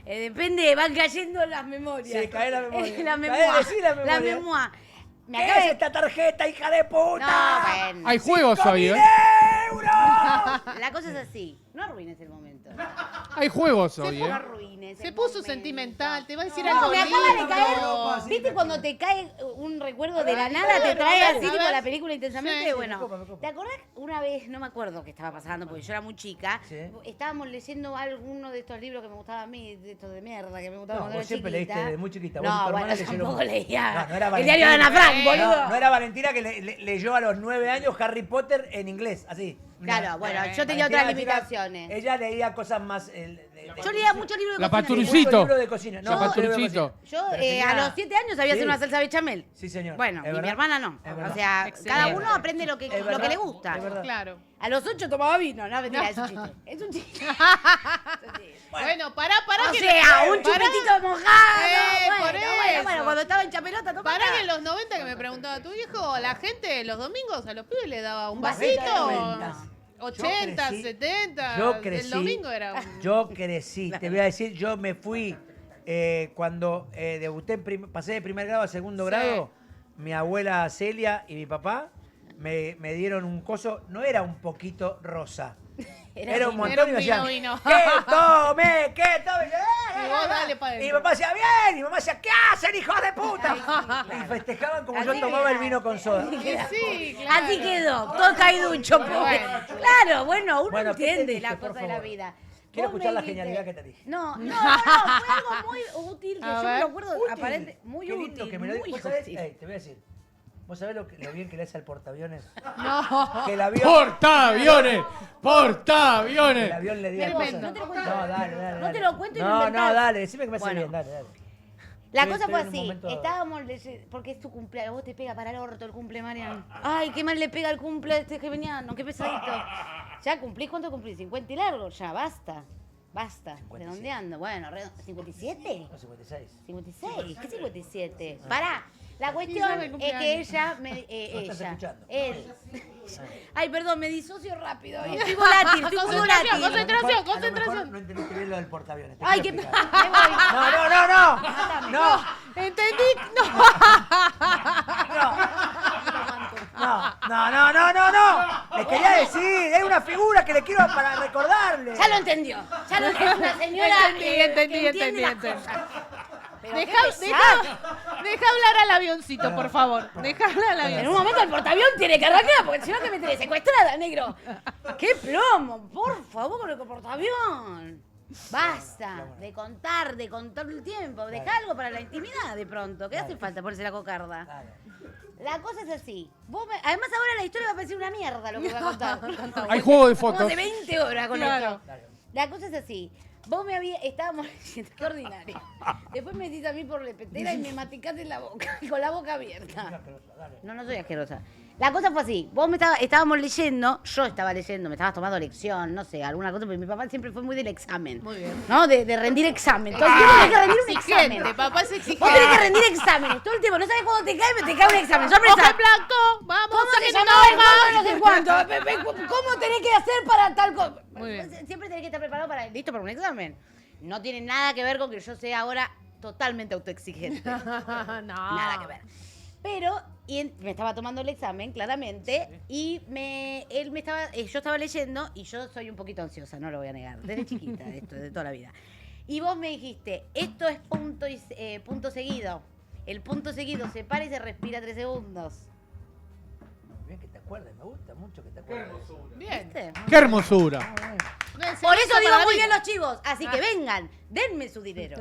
Depende, van cayendo las memorias. Sí, cae la memoria. La Cae, memoria. decí la memoria. La memoria. Me ¿Qué acaba es de... esta tarjeta, hija de puta? No, bueno. Hay juegos hoy, ¿eh? ¡euros! La cosa es así. No arruines el momento. Hay juegos hoy, No ¿eh? arruines el Se puso momento. sentimental, te va a decir No, algo me acaba de lindo. caer. No, sí, ¿Viste me cuando acuerdo. te cae un recuerdo de la nada? dale, Te trae dale, así a tipo ver. la película intensamente. Sí, Bueno, me copa. ¿te acordás una vez? No me acuerdo qué estaba pasando porque yo era muy chica. Sí. Estábamos leyendo alguno de estos libros que me gustaban a mí, de estos de mierda que me gustaban No, cuando vos era siempre chiquita. leíste desde muy chiquita. Vos y No, tu bueno, hermana yo leyeron tampoco mucho. leía. No era El Valentina. diario de Ana Frank, boludo. No era Valentina que leyó a los 9 años Harry Potter en inglés, así. Claro, bueno, yo Valentina, tenía otras la chica, limitaciones. Ella leía cosas más... Yo leía muchos libros de La cocina. Paturicito. Mucho libro de cocina. La Paturicito. Yo Pero tenía- a los 7 años sabía hacer Sí. una salsa bechamel. Sí, señor. Bueno, ¿Es y mi verdad? hermana no. Es verdad. O sea, Excelente. cada uno aprende lo que Es verdad, le gusta. es verdad. Claro. A los 8 tomaba vino, no, mentira, es un chiste. Es un chiste. Bueno, pará, O que sea, un pará. chupetito mojado. por Bueno, eso. cuando estaba en chapelota, tomaba. Pará que en los 90 que me preguntaba tu hijo, la gente los domingos a los pibes le daba un vasito. vasito. 90. 80, Yo crecí- 70. Yo crecí. El domingo era un... Yo crecí. Te voy a decir, yo me fui cuando debuté, pasé de primer grado a segundo Sí. grado. Mi abuela Celia y mi papá me dieron un coso. No era un poquito rosa. Era un montón Era un y me decían, vino. ¿qué tome? ¿Qué tome? Y vos dale pa' Y mi dentro. papá decía, bien. Y mi mamá decía, ¿qué hacen, hijos de puta? Y festejaban como yo Así tomaba el queda. vino con soda. Sí, claro. Así quedó, todo caiducho, pobre. Bueno. Claro, bueno, uno Bueno, ¿qué te entiende dije, la por cosa de la favor? vida. Quiero Vos me escuchar la dijiste- genialidad que te dije. No, fue algo muy útil que A yo me ver. lo acuerdo, Útil. aparente, muy Qué útil, lindo que me lo muy ¿Vos sabés? útil. Te voy a decir. ¿Vos sabés lo bien que le hace al portaaviones? No. Que el avión... ¡Portaaviones! El ¡Portaaviones! avión le diga Tremendo. cosas. No te lo cuento. No, dale. No te lo cuento y lo No, inventás. dale, decime que me hace Bueno. bien, dale. La Estoy- cosa fue estoy en un así, momento- estábamos leyendo, porque es tu cumpleaños, vos te pega para el orto el cumple, Marian. Ay, qué mal le pega el cumple a este geminiano, qué pesadito. Ya cumplís, ¿cuánto cumplís? 50 y largo, ya, basta, 57. redondeando. Bueno, ¿57? No, 56. 56, ¿qué 57? Pará, la sabe cuestión el es cumpleaños. que ella, No estás escuchando. él. Ay, perdón, me disocio rápido, estoy volátil, estoy muy volátil. Concentración, A lo mejor concentración. No entendiste bien lo del portaaviones. te Ay, quiero qué... explicar. me voy. No. No. Entendí. No. No. Les quería decir, es una figura que le quiero para recordarle. Ya lo entendió, ya lo entendió, una señora Entendí. que entiende las cosas. Pero qué Deja pesada. hablar al avioncito, por favor. Deja hablar al En avioncito. un momento el portaavión tiene que arrancar, porque si no te metes secuestrada, negro. ¡Qué plomo! Por favor, con el portaavión. Basta de contar el tiempo. Deja algo para la intimidad de pronto. ¿Qué hace falta ponerse la cocarda? Dale. La cosa es así. Además ahora la historia va a parecer una mierda lo que voy a contar. Hay juego de Como fotos. de 20 horas con Claro. esto. La cosa es así. Estábamos diciendo, qué ordinario. Después me metiste a mí por la petera y me maticaste en la boca, con la boca abierta. Dale. No soy asquerosa. La cosa fue así, estábamos leyendo, yo estaba leyendo, me estabas tomando lección, no sé, alguna cosa, porque mi papá siempre fue muy del examen. Muy bien. ¿No? De rendir examen. Todo el tiempo tenés que rendir un Exigente, examen. papá es Vos tenés que exigente. rendir exámenes, todo el tiempo, no sabes cuándo te cae, pero te cae un examen. Hoja ¡Sorpresa! en blanco, vamos, ¿Cómo se saquen llamaba el una juego de hoja. no sé cuánto? ¿Cómo tenés que hacer para tal cosa? Muy bien. Siempre tenés que estar preparado listo para un examen. No tiene nada que ver con que yo sea ahora totalmente autoexigente. No. Nada que ver. Pero me estaba tomando el examen, claramente, y yo estaba leyendo, y yo soy un poquito ansiosa, no lo voy a negar, desde chiquita, esto, de toda la vida. Y vos me dijiste, esto es punto seguido. El punto seguido se para y se respira 3 segundos. Bien que te acuerdes, me gusta mucho que te acuerdes. Bien. ¿Viste? ¡Qué hermosura! Por eso digo muy bien los chivos, así que vengan, denme su dinero.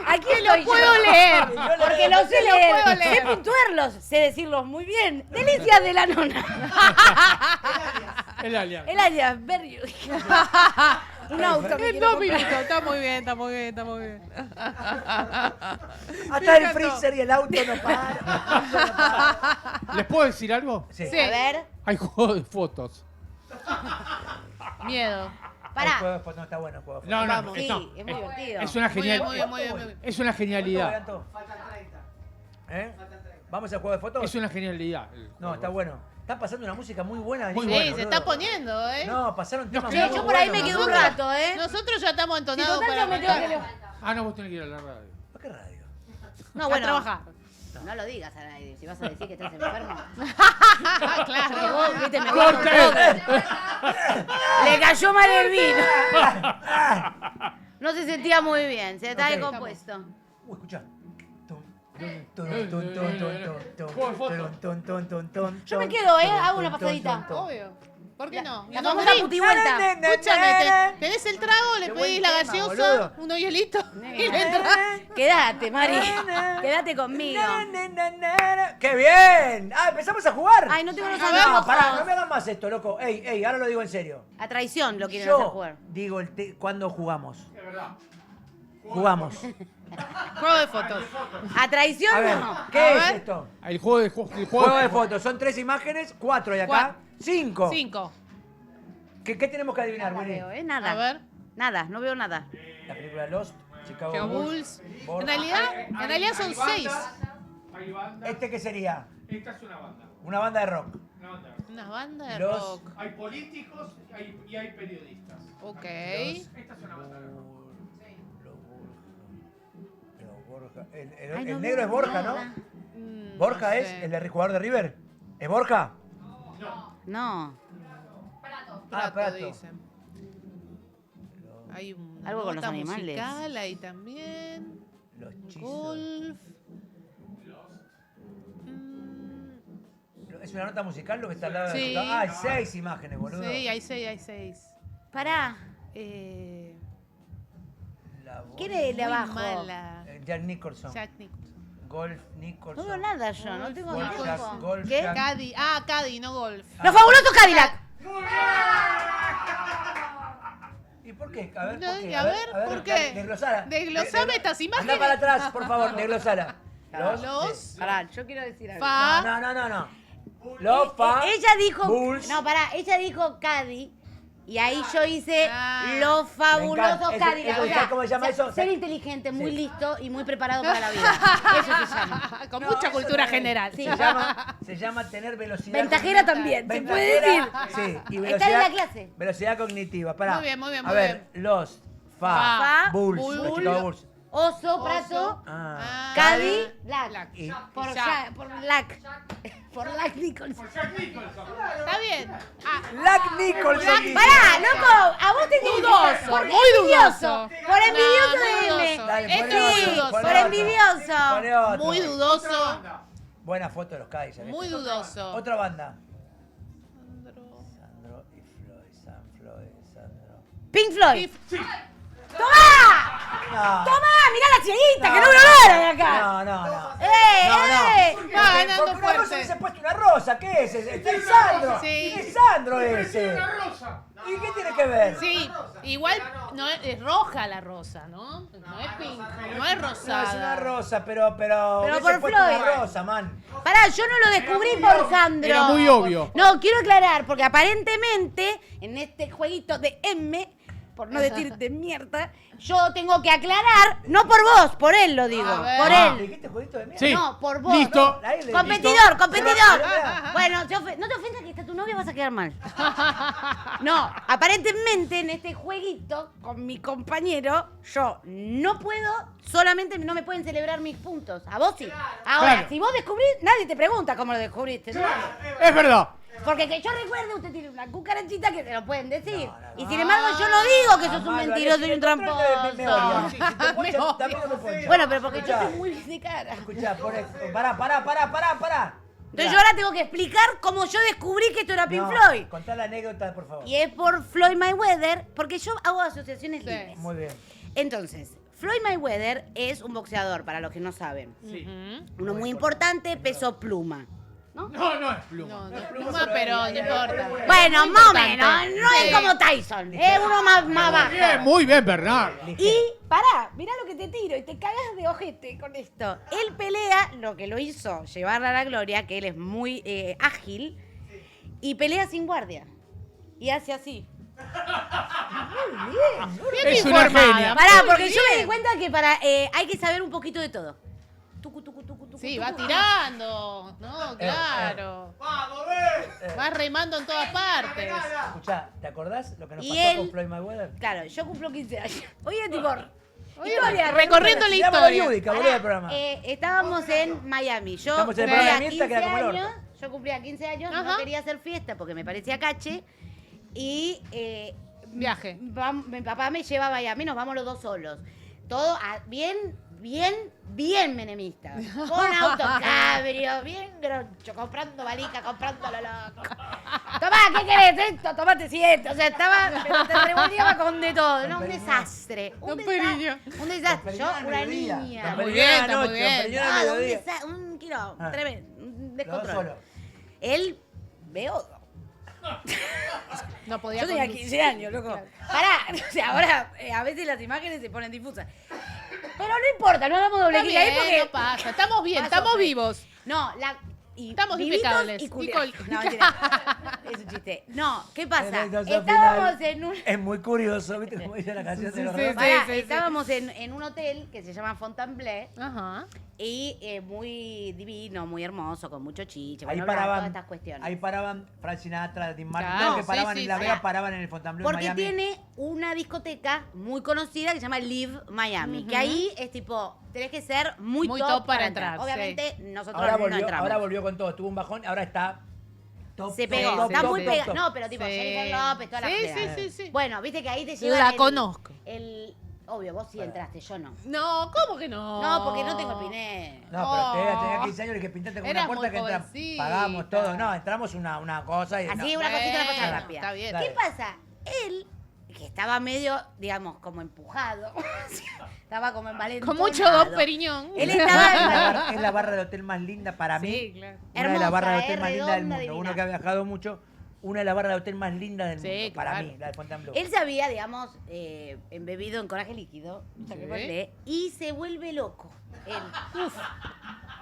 Aquí lo puedo leer. Porque los sé Lo puedo leer, leer. sé puntuarlos, sé decirlos muy bien. Delicias de la nona. El alias. El alias, very un auto me En quiero 2 comprar. minutos, está muy bien. Hasta el freezer y el auto no paran. ¿Les puedo decir algo? Sí. Sí. A ver, Hay juego de fotos. Miedo. El pará. juego de fotos no está bueno el juego de No, fotos. no, Sí, no. es muy divertido. Es una Muy bien, genial. muy bien. Es una genialidad. Faltan 30. ¿Eh? ¿Vamos al juego de fotos? Es una genialidad. No, está bueno. Está pasando una música muy buena. Muy Sí, bueno, se está poniendo, ¿eh? No, pasaron temas Sí, muy yo por ahí me buenos. quedo un rato, ¿eh? Nosotros ya estamos Si entonados total para yo me tengo que bailar. Ah, no, vos tenés que ir a la radio. ¿Por qué radio? No, A bueno. trabajar. No lo digas al aire, si vas a decir que estás enfermo. Claro. Que vos, viste, me ¡Corte! Le cayó mal el vino. No se sentía muy bien, se está Ok. descompuesto. Escuchá. Yo me quedo, hago una pasadita. Obvio. ¿Por qué no? La Y unos famosa drinks. putivuelta. Escúchame, tenés el trago, le Qué pedís buen la tema, gaseosa, boludo. unos hielitos y le entrás. Quédate, Mari. Quédate conmigo. ¡Qué bien! ¡Ah, empezamos a jugar! Ay, no tengo los No, anteojos. pará, no me hagan más esto, loco. Ey, ahora lo digo en serio. A traición lo quieren hacer Yo jugar. digo cuando jugamos. Jugamos. Juego de fotos. A traición A ver, no. ¿qué A es ver. esto? El juego de Juego de fotos. Son 3 imágenes, 4 y acá. 5. 5. ¿Qué tenemos que adivinar, Nada Willy? veo, nada. A ver. Nada, no veo nada. La película Lost, Chicago Chicago Bulls. Bulls. Borja. En realidad son 6. Hay banda. ¿Este qué sería? Esta es una banda. Una banda de rock. Una banda. Una banda de Los- rock. Hay políticos y hay periodistas. Ok. Esta es una banda de rock. Los Borja. Ay, El no negro veo es Borja, ¿no? nada. ¿Borja no es sé. el de jugador de River? ¿Es Borja? No. Prato, Prato. dicen. Hay una Algo con los nota animales. musical ahí también. Los chizos. Golf. ¿Es una nota musical lo que está al lado Sí. de la... Ah, hay 6 imágenes, boludo. Sí, hay 6. Pará. La voz. ¿Quién es el de Muy abajo? mala. Jack Nicholson. Jack Nicholson. Golf Nicholson. No veo nada yo, no tengo Golf Jack, tiempo. Golf ¿Qué? Jack. Caddy. Caddy, no golf. ¡Los fabulosos Cadillac! ¿Y por qué? A ver, No, ¿por qué? a ver, ¿por qué? Desglosala. Desglosame estas imágenes. Anda para atrás, por favor, desglosala. Los Pará, yo quiero decir algo. fa. No. Los fa. Ella dijo. Bulls. No, pará, ella dijo Cadi. Y ahí yo hice Ah. los Me fabulosos encanta. Cadillac. ¿Sabes cómo se llama eso? Ser inteligente, muy Sí. listo y muy preparado para la vida. Eso se llama. Con No, mucha eso cultura no es. general. Sí. Se llama tener velocidad. Ventajera cognitiva. también, se puede decir. Sí, y Está en la clase. Velocidad cognitiva. Pará. Muy bien, muy bien, A muy ver, los fa. Fa, Bulls. bull, los Chicago Bulls. Oso, prato, Ah. Cadi, Lac. Lac. Y- Por Jack. Lac. Por Lac Nicholson. Está bien. Lack Nicholson. dice. Pará, loco, a vos te tiene que- Dudoso, por muy envidioso. dudoso. Por envidioso No, muy de M. dudoso. Dale, Este poné es otro, dudoso. poné Por otro. envidioso. Poné otro. Muy dudoso. Buena foto de los Cádiz. ¿sabes? Muy dudoso. Otra banda. Sandro y Floyd. Sandro. Pink Floyd. Sí. ¡Tomá! No. ¡Tomá! Mirá la cieguita, que no veo nada de acá. No. ¡Eh, No. eh! Va ganando Porque una rosa fuerte. hubiese puesto una rosa. ¿Qué es ese? ¡Es Sandro! Sí. ¿Qué es Sandro ese? ¿Y qué tiene que ver? Sí, igual no es roja la rosa, ¿no? No es pink, no es No, rosada. es una rosa, pero Pero hubiese por puesto una Floyd. rosa, man. Pará, yo no lo descubrí por Sandro. Era muy obvio. No, quiero aclarar, porque aparentemente en este jueguito de M, por no decir de mierda, yo tengo que aclarar, no por vos, por él lo digo, A ver. por Ah, él. ¿dijiste jueguito de mierda? Sí. No, por vos. Listo. Ahí le- Competidor, listo. competidor. Ah, Bueno, no te ofendas que está tu novia, vas a quedar mal. No, aparentemente en este jueguito con mi compañero, yo no puedo, solamente no me pueden celebrar mis puntos. A vos sí. Ahora, Claro. si vos descubrís, nadie te pregunta cómo lo descubriste. ¿no? Es verdad. Porque que yo recuerde, usted tiene una cucarachita que te lo pueden decir. No, no, y sin embargo, yo no digo que sos un Jamás lo mentiroso haría. y un Si me encontrás, tramposo. me odia. Si te ponchas, Me también me ponchas. Bueno, pero porque yo Escuchá, estoy muy de cara. Escuchá, pará. Entonces yo ahora tengo que explicar cómo yo descubrí que esto era Pink No, Floyd. Contá la anécdota, por favor. Y es por Floyd Mayweather, porque yo hago asociaciones Sí. libres. Muy bien. Entonces, Floyd Mayweather es un boxeador, para los que no saben. Ujú. Uno muy importante, peso pluma. ¿No? No es pluma. No, no es pluma, pero no importa. Bueno, Muy más o importante. menos. No es Sí. como Tyson. Es uno más bajo. Bien, muy bien, Bernard. Y pará, mirá lo que te tiro y te cagas de ojete con esto. Él pelea, lo que lo hizo llevarla a la gloria, que él es muy ágil, y pelea sin guardia. Y hace así. Bien Es una informada, genia. Pará, muy porque yo me di bien. cuenta que hay que saber un poquito de todo. Tucu, tucu, tucu, tucu, Sí, tucu. va tirando. No, claro. Va remando en todas partes. Escuchá, ¿te acordás lo que nos Y pasó él- con Floyd Mayweather? Claro, yo cumplo 15 años. Oye, tipo, Oye, historia, recorriendo la Se llama historia. Yudica, boludo, el programa. estábamos en Miami. Yo Estamos en el cumplía programa de Mirta, que era como el orto. años. Yo cumplía 15 años, no Ajá. quería hacer fiesta porque me parecía cache. Y Viaje. mi papá me lleva a Miami, nos vamos los dos solos. Todo bien menemista. Con autocabrio, bien groncho, comprando valija, comprando lo loco. Tomá, ¿qué querés? Esto, tomate siete. O sea, pero te revolvíamos con de todo. No, un desastre. Don Periño. Un desastre. Yo, Don una Periño al niña. mediodía. Muy Don bien, Periño está a la muy noche, bien. Don Periño al mediodía. Un kilo, Ah. tremendo, un Los dos descontrol. solos. Él, beodo. No podía Yo tenía conducir. 15 años, loco. Pará, o sea, ahora a veces las imágenes se ponen difusas. Pero no importa, no hagamos doble Está clic ahí bien, porque... no pasa. Estamos bien, Paso, estamos pues. vivos. No, Estamos vivitos impecables. y culiados. Nicole. No, mentira. Es un chiste. No, ¿qué pasa? Entonces, al Estábamos final, en un... Es muy curioso, ¿viste cómo dice la canción de los sí, Rockets? Pará, sí, sí. estábamos en un hotel que se llama Fontainebleau Ajá. y muy divino, muy hermoso, con mucho chiche. Ahí Bueno, bla, todas paraban, estas cuestiones. ahí paraban Frank Sinatra, Dean Martin, Claro, no, que paraban sí, en sí, La sí. Vega, paraban en el Fontainebleau en Porque Miami. tiene una discoteca muy conocida que se llama Live Miami, que ahí es tipo, tenés que ser muy, Muy top, top para entrar. entrar, Obviamente nosotros Ahora no entramos. volvió con todo, tuvo un bajón, ahora está top, Se top, pegó, top, está top, muy top, pegado. top. No, pero tipo Sí. Jennifer López, toda la Sí, fregada. sí, sí, sí. Bueno, viste que ahí te llevan La conozco. el Obvio, vos sí entraste, yo no. No, ¿cómo que no? No, porque no tengo piné. No, pero tenía 15 años y que pintaste con Eras una puerta muy que jovencita. pagamos todo. No, entramos una cosa y... Así, no. una cosita, una cosa Bueno, rápida. está bien. ¿Qué pasa? Él, que estaba medio, digamos, como empujado, estaba como envalentonado. Con mucho Don Periñón. Él Es estaba es la barra de hotel más linda para mí. Sí, claro. Una de las Hermosa, barras de hotel más lindas del redonda, mundo. divina. Uno que ha viajado mucho, una de las barras de hotel más lindas del Sí, mundo. Para claro. mí, la de Fontainebleau. Él se había, digamos, embebido en coraje líquido, Sí. y se vuelve loco. Él.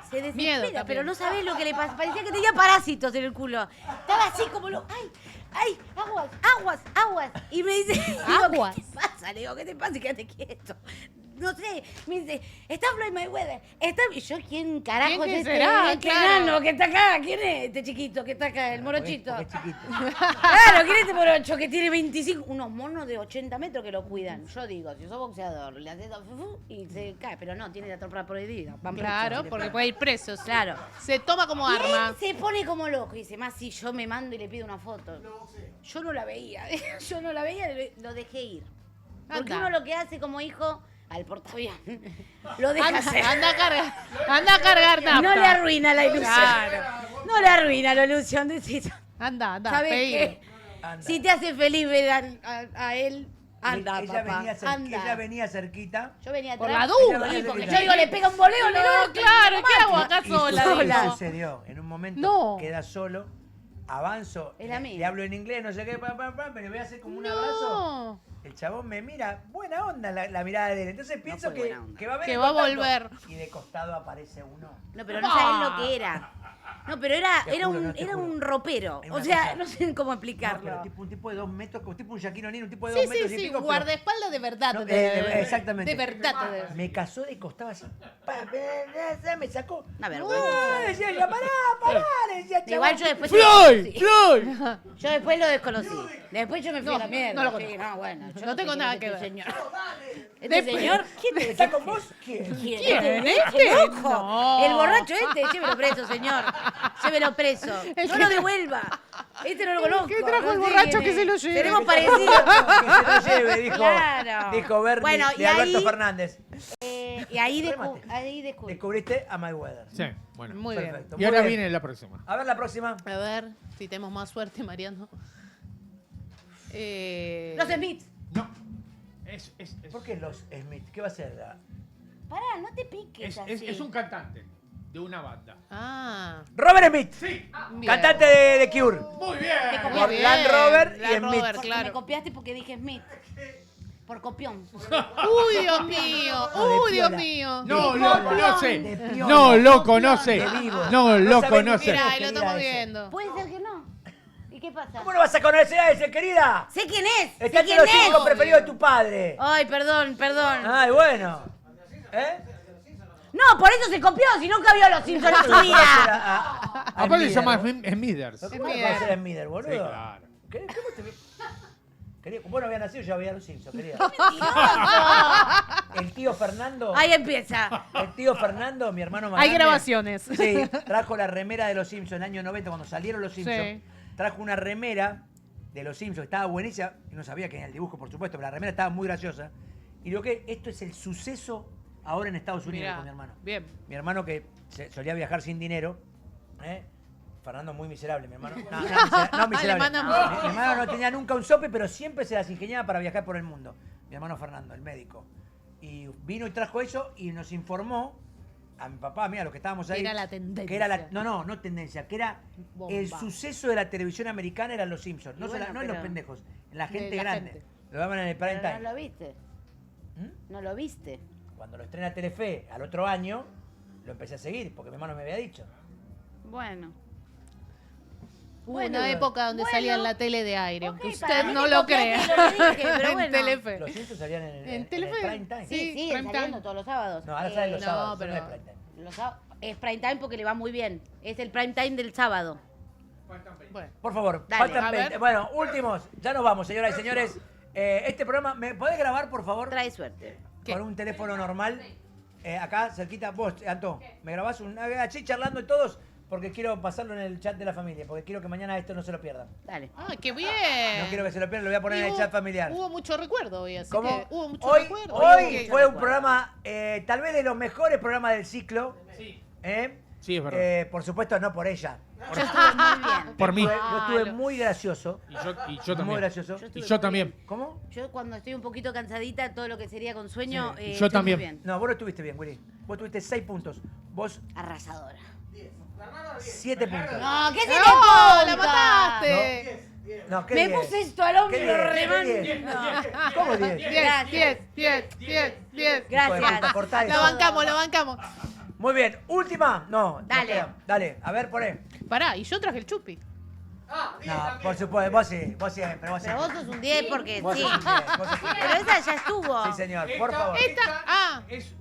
Se Miedo desespera, también. pero no sabés lo que le pasa. Parecía que tenía parásitos en el culo. Estaba así como lo. ¡Ay! ¡Aguas! Y me dice. Aguas. ¿Qué te pasa? Le digo, ¿qué te pasa? Y quédate quieto. No sé, me dice, está Floyd Mayweather. Y yo, ¿quién carajo ¿Quién es que este? será? Este Claro. enano que está acá. ¿Quién es este chiquito que está acá? El morochito. Porque es chiquito. Claro, ¿quién es este morocho que tiene 25? Unos monos de 80 metros que lo cuidan. Yo digo, si sos boxeador, le haces y se cae, pero no, tiene la tropa prohibida. Van presos, Claro, si le porque pegan. puede ir preso. Sí. Claro. Se toma como Y arma. él se pone como loco y dice, más si yo me mando y le pido una foto. Yo no la veía, lo dejé ir. Porque Anda. uno lo que hace como hijo, al portaavión, lo deja Anda, hacer. anda a cargar nafta. No le arruina la ilusión. Claro. No le arruina la ilusión de si Anda, ¿sabes pedí. qué? Anda. Si te hace feliz ver a él, anda, ella papá, venía anda. ella venía cerquita. Yo venía Por atrás. la duda. Ella Porque venía yo digo, le pega un voleo, le No, claro, ¿qué hago acá Y sola? sola. digo? sucedió. En un momento No. queda solo, avanzo, Es la mía. le hablo en inglés, no sé qué, pero le voy a hacer como un abrazo. No. El chabón me mira, buena onda la mirada de él. Entonces pienso fue buena onda. que va a ver Que el va a contacto. volver. Y de costado aparece uno. No, pero no sabes lo que era. No, pero era Te juro, no, te era juro. un ropero. Era O una sea, cosa- no sé cómo No, explicarlo. pero un tipo de 2 metros, como tipo un Shaquille O'Neal, un tipo de Sí, 2 sí, metros y sí, pico. pero guardaespaldas de verdad. No, exactamente. De verdad. me casó de costado así. Me sacó. Una vergüenza. Decía ella, pará, le decía chabón. Igual yo después. ¡Floyd! Sí. ¡Floyd! Yo después lo desconocí. Después yo me fui No, a la mierda. no lo Sí, conozco. no, bueno. Yo No sé tengo quién nada es que este ver. señor. ¿Este señor? ¿Quién te ¿Está con vos? ¿Quién? ¿Quién? ¿Quién? ¿Este loco? No. El borracho este, llévelo preso, señor. Llévelo preso. No lo devuelva. Este no lo conozco. ¿Qué trajo no el sé borracho quién que es. se lo lleve? Tenemos parecidos. Que se lo lleve, dijo, Claro. dijo Bernie Bueno, y de Alberto ahí- Fernández. Y ahí, Remate. ahí descubrí. Descubriste a Mayweather. Sí, bueno. Muy bien. Perfecto. Y Muy ahora bien. viene la próxima. A ver la próxima. A ver si tenemos más suerte, Mariano. Los Smiths. No. Es ¿Por qué los Smith? ¿Qué va a ser? Pará, no te piques así. es un cantante de una banda. Ah, Robert Smith, Sí. bien. cantante de Cure. Muy bien. Muy Por bien. Land Rover y Land Smith. Rover, Porque claro. me copiaste porque dije Smith. Por copión. Uy, Dios mío. Uy, Dios piola. mío. No De lo piola. conoce. De piola. No lo conoce. De vivo. No No lo sabe ni conoce. quién Mirá, es, ahí lo querida, estamos ese. viendo. Puede ser que no. ¿Y qué pasa? ¿Cómo no vas a conocer a ese, querida? Sé quién es. Está Sé entre quién los es. 5 preferidos de tu padre. Ay, perdón. Ay, bueno. ¿Eh? No, por eso se copió, si nunca vio los Simpsons en su vida. Aparte se llama Smithers. ¿Cómo no conocer a Smithers, boludo? Sí, claro. ¿Qué- ¿Cómo te... Quería, vos no habías nacido, yo había los Simpsons, querida. El tío Fernando, Ahí empieza. mi hermano más Hay grande, grabaciones. Sí, trajo la remera de los Simpsons en el año 90, cuando salieron los Simpsons. Sí. Trajo una remera de los Simpsons, que estaba buenísima. Y no sabía que era el dibujo, por supuesto, pero la remera estaba muy graciosa. Y digo que esto es el suceso ahora en Estados Unidos Mirá, con mi hermano. bien. Mi hermano que solía viajar sin dinero, ¿eh? Fernando muy miserable, mi hermano. No, miserable. Le mandan- Mi hermano no tenía nunca un sope, pero siempre se las ingeniaba para viajar por el mundo. Mi hermano Fernando, el médico. Y vino y trajo eso y nos informó a mi papá, mira, los que estábamos ahí. Era la tendencia. Que era no tendencia, que era Bomba. el suceso de la televisión americana eran los Simpsons. No, Y bueno, no en los pero- pendejos, en la De gente la grande. gente. Lo daban en el prime Pero no time. lo viste. ¿Mm? No lo viste. Cuando lo estrena Telefe al otro año, lo empecé a seguir, porque mi hermano me había dicho. Bueno. Hubo Bueno, una época donde bueno. salía en la tele de aire, Ok, aunque para usted mí no me lo copiaste crea. y lo dije, pero En bueno. Telefe. Los Simpsons salían en En el Telefe. prime time. Sí, Sí, siguen prime saliendo time. todos los sábados. No, ahora salen los no, sábados, pero- no es prime time. Es prime time porque le va muy bien. Es el prime time del sábado. Bueno, Por favor, Dale. faltan A ver. 20. Bueno, últimos. Ya nos vamos, señoras y señores. Este programa, ¿me podés grabar, por favor? Trae suerte. ¿Qué? Con un teléfono normal. Acá, cerquita, vos, Anto, ¿me grabás así charlando y todos? porque quiero pasarlo en el chat de la familia, porque quiero que mañana esto no se lo pierdan. Dale. ¡Ah, qué bien! No quiero que se lo pierdan, lo voy a poner en el chat familiar. Hubo mucho recuerdo hoy, así ¿Cómo? que hubo mucho Hoy recuerdo. fue un programa, tal vez de los mejores programas del ciclo. Sí. ¿Eh? Sí, es verdad. Por supuesto, no por ella. Yo estuve muy bien. Por mí. Yo estuve muy gracioso. Y yo Muy también. gracioso. Yo estuve Y yo muy también. bien. ¿Cómo? Yo cuando estoy un poquito cansadita, todo lo que sería con sueño, Sí. Yo estoy también. muy bien. No, vos no estuviste bien, Willy. Vos tuviste 6 puntos. Vos Arrasadora. 7 puntos. No, ¿qué se te ¡No! ponga? ¡La mataste! No, ¿qué Me 10? puse esto al hombro ¿Qué y lo 10? remando. ¿Cómo 10? 10. Gracias. Cortá Lo eso. bancamos. Muy bien, última. No, no Dale. queda. Dale, a ver, poné. Pará, y yo traje el chupi. No, por supuesto, vos siempre, vos Pero siempre. vos sos un 10 porque Vos sí. sos un 10, vos sos un 10. Pero esa ya estuvo. Sí, señor, por favor. Es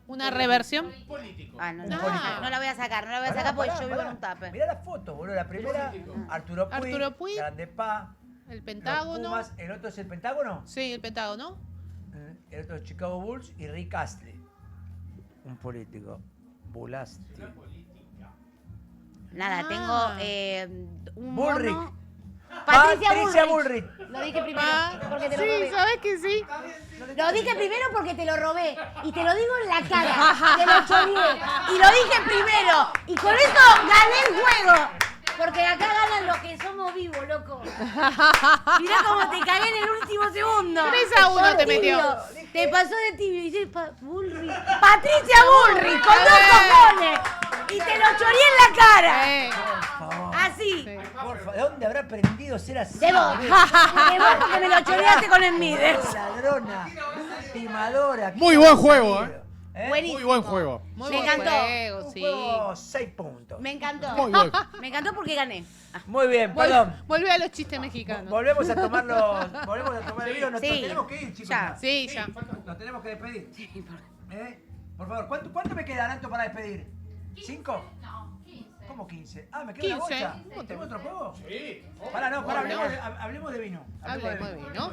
Una reversión. político. Ah, no, Un no, político. no la voy a sacar, no la voy a sacar porque yo vivo en un tape. Mirá la foto, boludo. La primera, Arturo Puig, Grande Pa, El los Pentágono. Pumas. El otro es el Pentágono. Sí, el Pentágono. El otro es Chicago Bulls y Rick Astley. Un político. Bulasti. Nada, tengo un Bullrich. mono. Patricia Bullrich. Lo dije primero porque te lo Sí, robé. ¿sabes que sí? Lo dije primero porque te lo robé. Y te lo digo en la cara. Te lo choreé. Y lo dije primero. Y con eso gané el juego. Porque acá ganan los que somos vivos, loco. Mirá cómo te cagué en el último segundo. 3-1 te Por tibio. metió. Te pasó de tibio. Y dice Bullrich. Patricia Bullrich, con 2 cojones. Y te lo choreé en la cara. Por favor. Así. Sí. Por favor. ¿De dónde habrá aprendido a ser así? De vos. boludo? De vos porque me lo choreaste con el Mides. Ladrona. Timadora. Muy buen juego, Buenísimo. Muy buen juego. Muy Me buen encantó. juego, Un sí. juego, 6 puntos. Me encantó. Muy buen. Me encantó porque gané. Muy bien, perdón. Volvé a los chistes mexicanos. Volvemos a tomar el vino. Nos Sí. tenemos que ir, chicos. Ya. Sí, ya. Nos tenemos que despedir. Por favor, ¿cuánto me queda, Anto, para despedir? ¿5? No, 15. ¿Cómo 15? Ah, ¿me queda una 15. bocha? ¿Tenemos otro juego? Sí. Pará, no, pará, No. hablemos de vino. Hablemos de vino.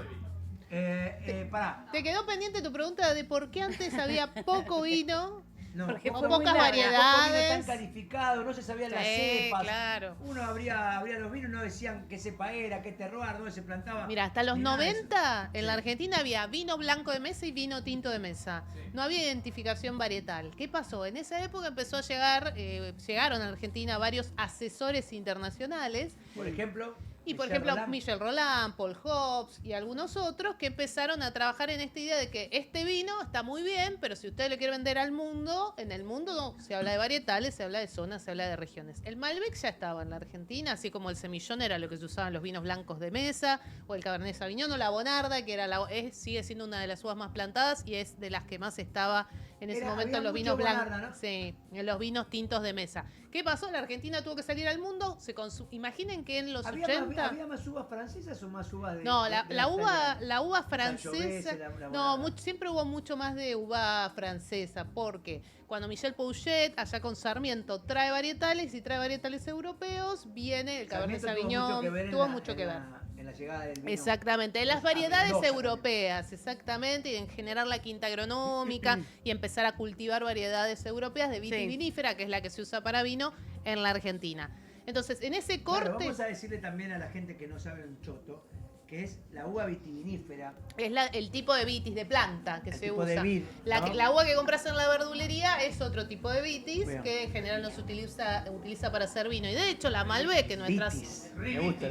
Pará. Te quedó pendiente tu pregunta de por qué antes había poco vino. No, Porque poco fue pocas muy larga. variedades. vino tan calificado, no se sabían las Sí, cepas. claro. Uno abría los vinos, no decían qué cepa era, qué terroir, dónde se plantaba. Mira, hasta los Ni nada de eso. 90 en la Argentina había vino blanco de mesa y vino tinto de mesa. No había identificación varietal. ¿Qué pasó? En esa época empezó a llegaron a Argentina varios asesores internacionales. Por ejemplo. Y por Michel ejemplo, Roland. Michel Roland, Paul Hobbs y algunos otros que empezaron a trabajar en esta idea de que este vino está muy bien, pero si usted le quiere vender al mundo, en el mundo no, se habla de varietales, se habla de zonas, se habla de regiones. El Malbec ya estaba en la Argentina, así como el Semillón era lo que se usaban los vinos blancos de mesa, o el Cabernet Sauvignon, o la Bonarda, que era sigue siendo una de las uvas más plantadas y es de las que más estaba en ese momento había en los mucho vinos blancos. Bonarda, ¿no? Sí, en los vinos tintos de mesa. ¿Qué pasó? La Argentina tuvo que salir al mundo. Imaginen que en los 80. ¿Había más uvas francesas o más uvas de.? No, de la italiana? uva Sangiovese, francesa. la No, Bonarda. siempre hubo mucho más de uva francesa, porque cuando Michel Pouget, allá con Sarmiento, trae varietales y trae varietales europeos, viene el Cabernet Sarmiento Sauvignon. Tuvo mucho que ver. En la llegada del vino. Exactamente, de las Ah, variedades Mendoza europeas, exactamente, y en generar la quinta agronómica y empezar a cultivar variedades europeas de vitivinífera, que es la que se usa para vino en la Argentina. Entonces, en ese Claro, corte vamos a decirle también a la gente que no sabe un choto, que es la uva vitivinífera. es el tipo de vitis, de planta que El se tipo usa. de vid, la, ¿no? la uva que compras en la verdulería es otro tipo de vitis Bien. que en general no se utiliza para hacer vino. Y de hecho, la Malbec, que nuestra Vitis. Me gusta.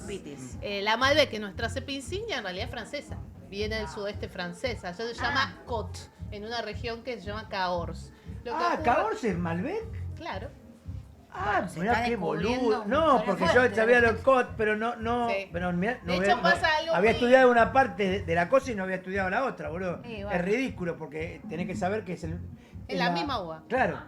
Vitis. La Malbec, que es nuestra cepa insignia, en realidad es francesa. Viene del sudeste francés. Allá se llama Côte, en una región que se llama Cahors. Lo que ocurre- ¿Cahors es Malbec? Claro. se Mirá está qué descubriendo boludo. un No, historia porque fuerte. yo sabía los COT, pero no. Sí. Pero mirá, De hecho, pasa algo había muy- estudiado una parte de la cosa y no había estudiado la otra, boludo. Sí, bueno. Es ridículo porque tenés que saber que es Es la misma uva. Claro.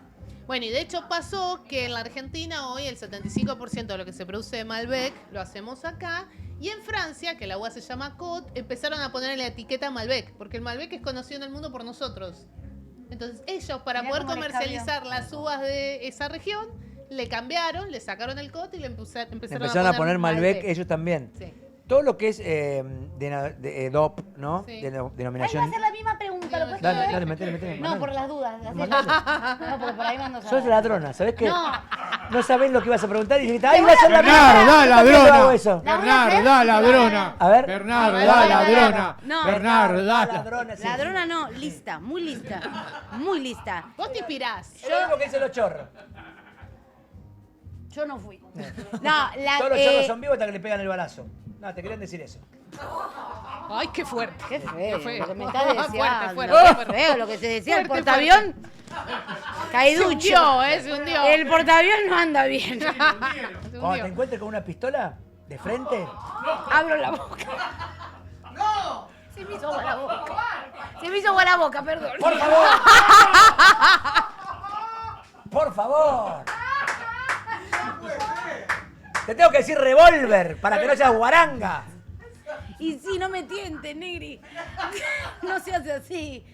Bueno, y de hecho pasó que en la Argentina hoy el 75% de lo que se produce de Malbec lo hacemos acá. Y en Francia, que la uva se llama Côte, empezaron a poner en la etiqueta Malbec, porque el Malbec es conocido en el mundo por nosotros. Entonces ellos, para Mirá poder cómo les comercializar las uvas de esa región, le cambiaron, le sacaron el Côte y le empezaron Empezaron a poner Malbec ellos también. Sí. Todo lo que es DOP, ¿no? Sí. De Ahí va a denominación. ser la misma pregunta. anótalo, pues. Dale, metele. No, por las dudas. Mandale. No, porque por ahí mando Sos ladrona, ¿sabés qué? No sabés lo que ibas a preguntar y dijiste, ¡ay, Te va a ser la Bernardo, da ¿Por qué no hago ladrona. eso? Bernardo, da ladrona. A ver. Bernardo, No, da no, ladrona. no. Bernardo, da Ladrona, sí. Ladrona no, lista, muy lista. Muy lista. Vos te inspirás. Es lo mismo que dicen los chorros. Yo no fui. No, Todos los chorros son vivos hasta que le pegan el balazo. No, te querían decir eso. Ay, qué fuerte. Qué feo, Qué feo. lo que me está deseando. Fuerte. Qué feo lo que se decía. El Fuerte, portaavión, Se caiducho. hundió, se hundió. El portaavión no anda bien. Se Cuando hundió. te encuentres con una pistola de frente, Abro la boca. ¡No! Se me hizo agua la boca. Se me hizo agua la boca, perdón. ¡por favor! ¡Por favor! Te tengo que decir revólver para que no seas guaranga. Y sí, no me tientes, Negri. No se hace así.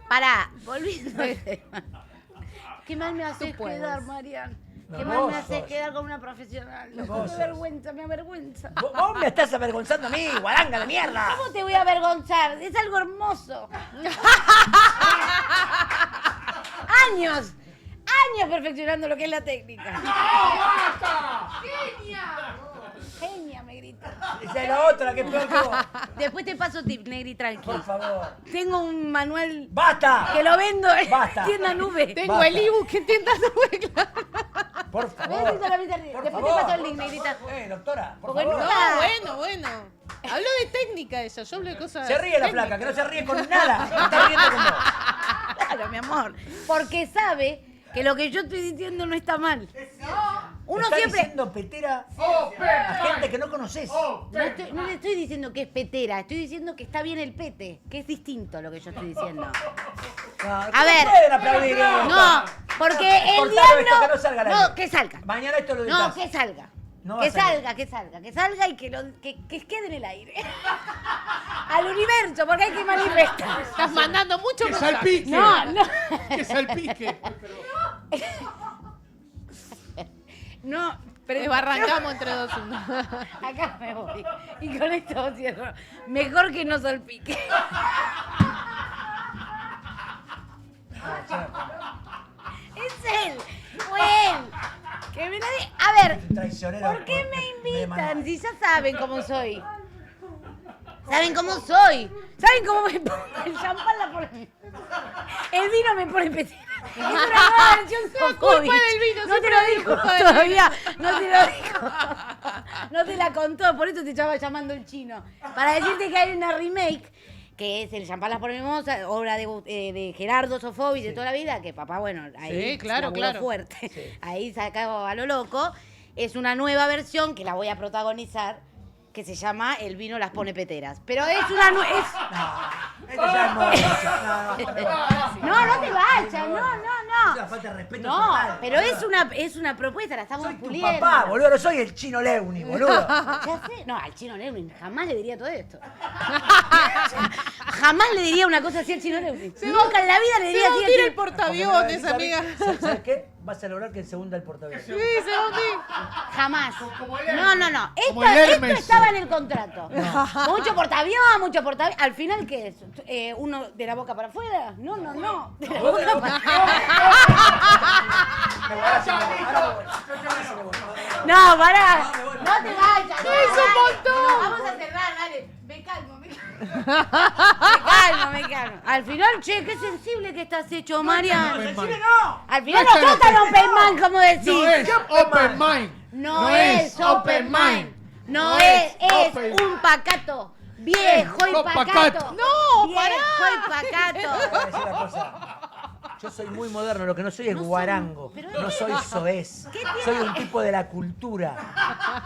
Pará, volviendo al tema. Qué mal me haces puedes. quedar, Marian. No, Qué mal vos me haces sos. quedar con una profesional. No, Me vos sos. avergüenza, me avergüenza. Vos me estás avergonzando a mí, guaranga de mierda. ¿Cómo te voy a avergonzar? Es algo hermoso. Años perfeccionando lo que es la técnica. Genia, me grita. Esa es la otra, que es peor que vos. Después te paso tip, Negri, Por tranquilo. favor. Tengo un manual ¡Basta! que lo vendo en Basta. tienda nube. Tengo Basta. el ebook que tiendas Por Ven, favor. Rita, la vista arriba. Por Después te favor. paso el link, Negrita. Doctora, por Porque favor. nunca- Bueno. Habló de técnica ella, yo hablo de cosas. Se ríe la técnicas. flaca, que no se ríe con nada. Se está riendo con vos. Claro, mi amor. Porque sabe que lo que yo estoy diciendo no está mal. Uno Está siempre... diciendo petera a gente que no conoces. No le estoy diciendo que es petera, estoy diciendo que está bien el pete, que es distinto a lo que yo estoy diciendo. A ver. pueden aplaudir esto. No, porque el Cortalo diablo... esto, que no salga al aire. No, que salga. Mañana esto lo No, editas. que salga. No va que a salir. salga, que salga y que quede en el aire. Al universo, porque hay que manifestar. Estás mandando mucho Que mensaje. salpique. No. Que salpique. No, pero Desbarrancamos entre dos. acá me voy. Y con esto cierro. Mejor que no salpique. Es él. Fue él. Que me nadie... A ver, Traicionero. ¿por qué me de invitan? manual. Si ya saben cómo soy. ¿Saben cómo soy? ¿Saben cómo me pongo? El champán la pone... El vino me pone petera. Es una nueva versión Sofovich. del vino, No te siempre lo es dijo culpa del todavía. No te lo dijo. No te la contó, por eso te estaba llamando el chino. Para decirte que hay una remake que es el Champán las pone mimosa, obra de Gerardo Sofovich de toda la vida, que papá, bueno, ahí Sí, claro, laburó claro. fuerte. Ahí sacado a lo loco. Es una nueva versión que la voy a protagonizar, que se llama El vino las pone peteras. Pero es una Esto ya es moda. No te vayas, no. Es una falta de respeto No, total. pero es una propuesta, la estamos Soy tu puliendo. papá, boludo. No soy el chino Leuni, boludo. Ya sé. No, al chino Leunin jamás le diría todo esto. Jamás le diría una cosa así al chino Leunin. Nunca en la vida le Se diría va a así al hundir el chino. portaaviones, amiga. ¿Sabes qué? Vas a lograr que él se hunda el portaaviones. Sí, se va a hundir. Jamás. No. Como Esto, el esto Hermes. estaba en el contrato. Mucho portaavión. Al final, ¿qué es? ¿Uno de la boca para afuera? No. De la boca para No, pará. No te vayas. ¡Es un montón! Vamos a cerrar, dale. Me calmo. Me calmo. Al final, che, qué sensible que estás hecho, Marian. Al final no tratan Open Mind, como decís. No es open mind. No es Open Mind. No es open- un pacato. Viejo y No, pacato. pacato. No, Viejo y Voy a pacato. decir una cosa. Yo soy muy moderno, lo que no soy es guarango, no soy soez. Soy un tipo de la cultura.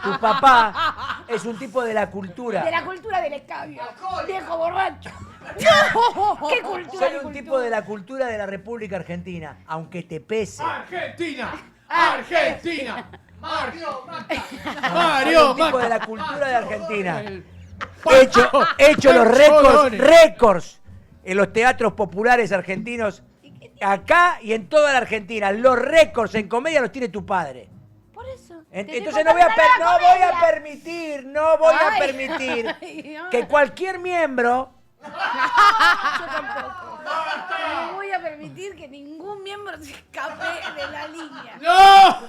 Tu papá es un tipo de la cultura. De la cultura del escabio. Viejo borracho. ¿Qué cultura? Soy un tipo de la cultura de la República Argentina, aunque te pese. Argentina. Argentina. Mario Soy un tipo de la Maca. cultura de Argentina. El He hecho los Pancho récords en los teatros populares argentinos, acá y en toda la Argentina. Los récords en comedia los tiene tu padre. Por eso. Entonces no voy a permitir Ay. Ay, que cualquier miembro permitir que ningún miembro se escape de la línea. ¡No!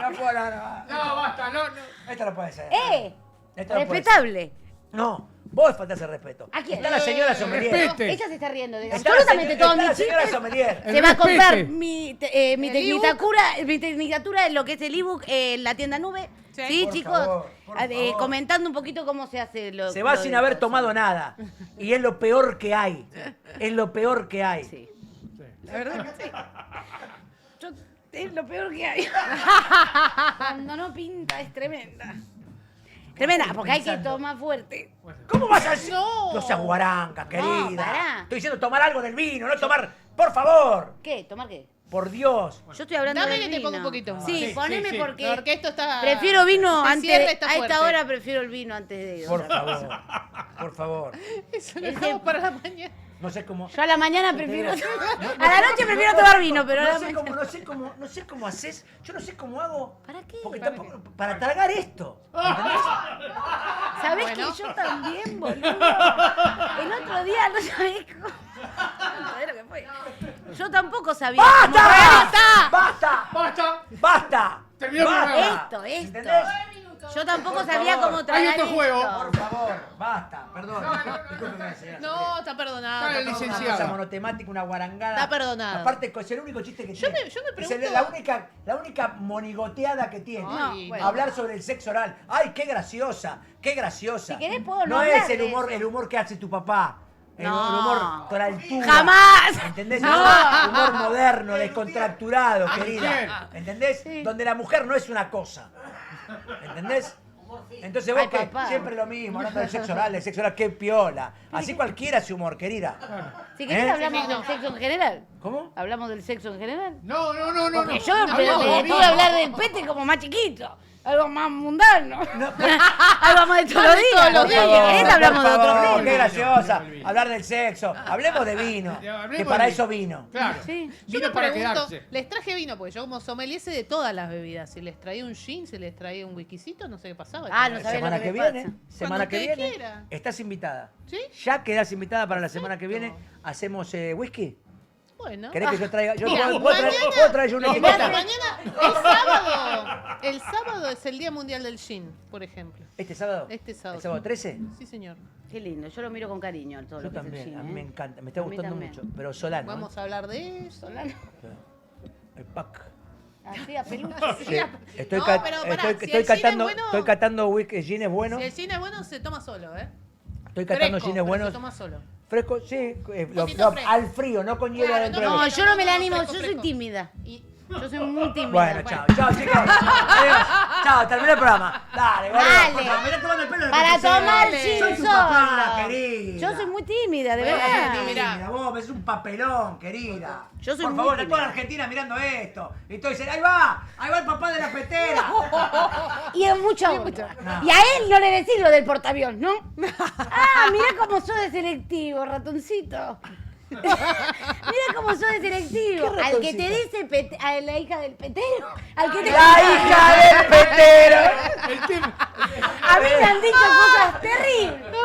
No puedo, no. No, basta, no. Esto no puede ser. Esto no puede Respetable. ser. No, vos faltás el respeto. ¿A quién? Está la señora Sommelier. Respete. Ella se está riendo de Está absolutamente todos mis la señora chistes. Sommelier. Se va a comprar Respete. mi ¿El tecnicatura en lo que es el ebook en la tienda nube. Sí. Sí, Por chicos. favor, por favor. Comentando un poquito cómo se hace lo Se va lo sin de haber cosas. tomado nada. Y es lo peor que hay. Es lo peor que hay. Sí. La verdad que sí. Es lo peor que hay. Cuando no pinta es tremenda. Tremenda, porque hay que pensando? tomar fuerte. ¿Cómo vas a decir? No. No seas guaranga, querida. pará. Estoy diciendo tomar algo del vino, no tomar. Por favor. ¿Qué? ¿Tomar qué? Por Dios. Yo estoy hablando Dame del que te vino. pongo un poquito. Sí, Sí, poneme sí, sí. porque Porque esto está. prefiero vino este antes. cierre está A esta fuerte. hora prefiero el vino antes de ir. Por favor. Por favor. Eso lo Es dejamos que- para la mañana. No sé cómo. Yo a la mañana prefiero. A la noche prefiero tomar vino, pero a la No sé mañana. no sé cómo haces. Yo no sé cómo hago. ¿Para qué? Porque ¿Para tampoco. Para tragar esto. ¿Entendés? ¿Sabés Bueno. que yo también, boludo? El otro día no sabés cómo. ¿Sabés lo que fue? Yo tampoco sabía. cómo- ¡Basta! ¡Basta! ¡Basta! ¡Basta! Terminó el ¡Basta! programa. Esto. ¿Entendés? Yo tampoco Por sabía favor. cómo tragar Hay otro juego. esto. Por favor, basta, perdón. Discúlpeme, señora. No, está perdonado. Está está el Una perdonado. licenciado. cosa monotemática, una guarangada. Está perdonado. Aparte, es el único chiste que Yo tiene. me- yo me Es pregunto- la única monigoteada que tiene. Ay, bueno. Hablar sobre el sexo oral. ¡Ay, qué graciosa! ¡Qué graciosa! Si querés, puedo no No hablar es el de humor, eso. el humor que hace tu papá. El No. humor con altura. ¡Jamás! ¿Entendés? No. Humor moderno, descontracturado, querida. Bien. ¿Entendés? Sí. Donde la mujer no es una cosa. ¿Entendés? Entonces vos Ay, que papá. siempre lo mismo, hablando del sexo oral, qué piola. Así cualquiera hace humor, querida. Si querés, ¿Eh? hablamos Sí, no. del sexo en general. ¿Cómo? ¿Hablamos del sexo en general. No. Porque yo Hablamos me de detuve vino. a hablar del pete como más chiquito. Algo más mundano. Hablamos de todos los días. todos los Por días. favor, ¿Querés? Hablamos de por otro favor, tema. Qué graciosa. Hablemos del vino. Hablar del sexo. Hablemos de vino. Hablemos Que para de eso vino. vino. Claro. Sí. Yo Vino me para pregunto, quedarse. les traje vino, porque yo como sommelier sé de todas las bebidas. Si les traía un gin, si les traía un whiskycito, no sé qué pasaba. Ah, no sabés Semana lo que que viene, pasa. semana que usted viene, quiera. estás invitada. ¿Sí? Ya quedás invitada para la semana que Perfecto. viene. Hacemos whisky. Bueno. ¿Querés que yo traiga? Yo Mira, puedo traer yo una etiqueta. El sábado es el Día Mundial del Gin, por ejemplo. ¿Este sábado? Este sábado. ¿El sábado 13? Sí, señor. Qué lindo. Yo lo miro con cariño todo Yo lo que también, es el a gin, mí me ¿eh? encanta, me está A mí gustando también. mucho. Pero Solano. Vamos a hablar de eso. El pack. Así a peluche. Sí, Estoy, No, ca- pero pará, estoy, si estoy el gin es catando, bueno- estoy catando whisky, gin es bueno. Si el gin es bueno, se toma solo, ¿eh? Estoy catando Fresco, gines pero buenos. se toma solo. Fresco, sí. Poquito fresco. Al frío, no con hielo Claro, adentro. no, del- No, yo no me la animo. Fresco, Yo soy fresco. tímida. Y Yo soy muy tímida. Bueno, chao, chao, chicos. Adiós. Chao, terminé el programa. Dale, boludo. Dale. Por favor, me estás tomando el pelo de Para que te tomar sé. gin Soy tu papá, solo. querida. Yo soy muy tímida, de Bueno, verdad. sí, mirá. Mira, vos ves un papelón, querida. Yo soy Por muy favor, está tímida. toda la Argentina mirando esto. Y todos dicen, ahí va el papá de la petera. Y es mucha honra. No. Y a él no le decís lo del portaavión, ¿no? Ah, mirá cómo sos de selectivo, ratoncito. Mira cómo sos de selectivo. ¿Qué Al que te ratoncito? dice a la hija del petero. Al que te La hija del petero. El tema. A mí me han dicho cosas terribles.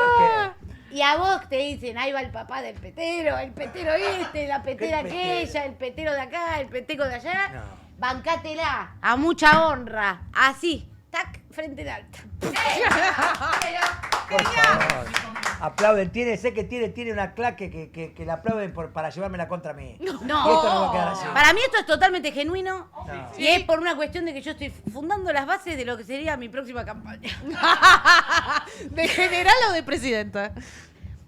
Y a vos te dicen, ahí va el papá del petero, el petero este, la petera ¿Qué aquella, el petero de acá, el peteco de allá. No. Bancátela, a mucha honra, así, tac, frente en alta. Por favor. Aplauden. Sé que tiene una claque que la aplauden para llevármela contra mí. No, Y esto no va a quedar así. para mí esto es totalmente genuino No. y es por una cuestión de que yo estoy fundando las bases de lo que sería mi próxima campaña. ¿de general o de presidenta?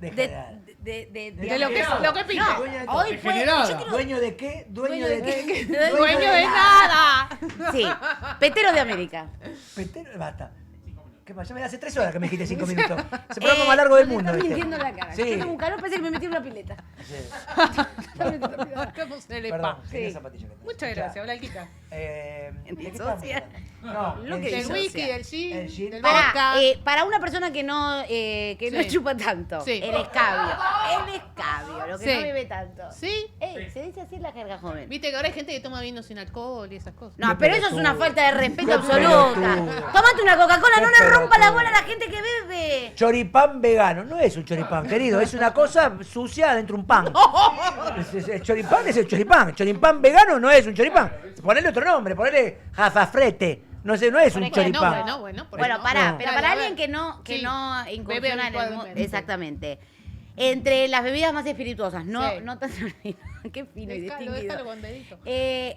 De De, general. De lo que pinte. No, Dueña de todo. hoy fue, Degenerada. yo quiero- ¿Dueño de qué? ¿Dueño de qué? Dueño de nada. Sí, petero de América. Petero, basta. ¿Qué pasa? Hace 3 horas que me dijiste 5 minutos. Es el programa más largo del me mundo, estás ¿viste? mintiendo en la cara. Sí. Yo tengo un calor, parece que me metí en una pileta. Sí. Estamos en el Perdón, spa. tenía Sí. zapatillas que tenés. Muchas gracias, Blanquita. ¿De qué Disocia. estamos hablando? No, Lo que el Del dice. gin. whisky, del gin, El gin. del Para, vodka. para una persona que no Sí. chupa tanto, Sí. el escabio, lo que Sí. no bebe tanto. ¿Sí? Se dice así en la jerga joven. Viste que ahora hay gente que toma vino sin alcohol y esas cosas. No, Qué pero eso es una pelotudo. falta de respeto Qué absoluta. pelotudo. Tómate una Coca-Cola, no Qué en el rompa la bola a la gente que bebe. Choripán vegano. No es un choripán, querido. Es una cosa sucia dentro de un pan. El choripán es el choripán. Choripán vegano no es un choripán. Ponele otro nombre. Ponele jafafrete. No sé, no es un choripán. Bueno, Pará, No. pero Dale, para a alguien ver. que no Sí. incursiona Bebe en el mundo. habitualmente. Exactamente. Entre las bebidas más espirituosas, no, Sí. no tanto qué fino y distinguido. Déjalo con dedito. ¿Qué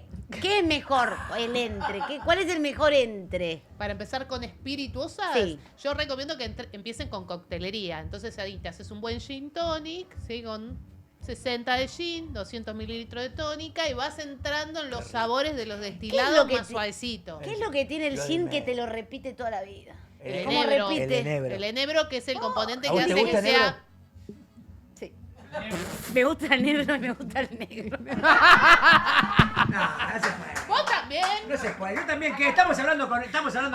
es mejor el entre? ¿Cuál es el mejor entre? Para empezar con espirituosas, Sí. yo recomiendo que empiecen con coctelería. Entonces ahí te haces un buen gin tonic, ¿sí? Con 60 de gin, 200 mililitros de tónica y vas entrando en los sabores de los destilados que más te- suavecitos. ¿Qué es lo que tiene el Lo gin de que menos. te lo repite toda la vida? El ¿Cómo enebro. repite? El enebro. El enebro, que es el componente ¿A que vos te hace gusta que el sea... negro? Sí. Me gusta el negro y me gusta el negro. No, no se puede. ¿Vos también? No se puede. Yo también, que estamos hablando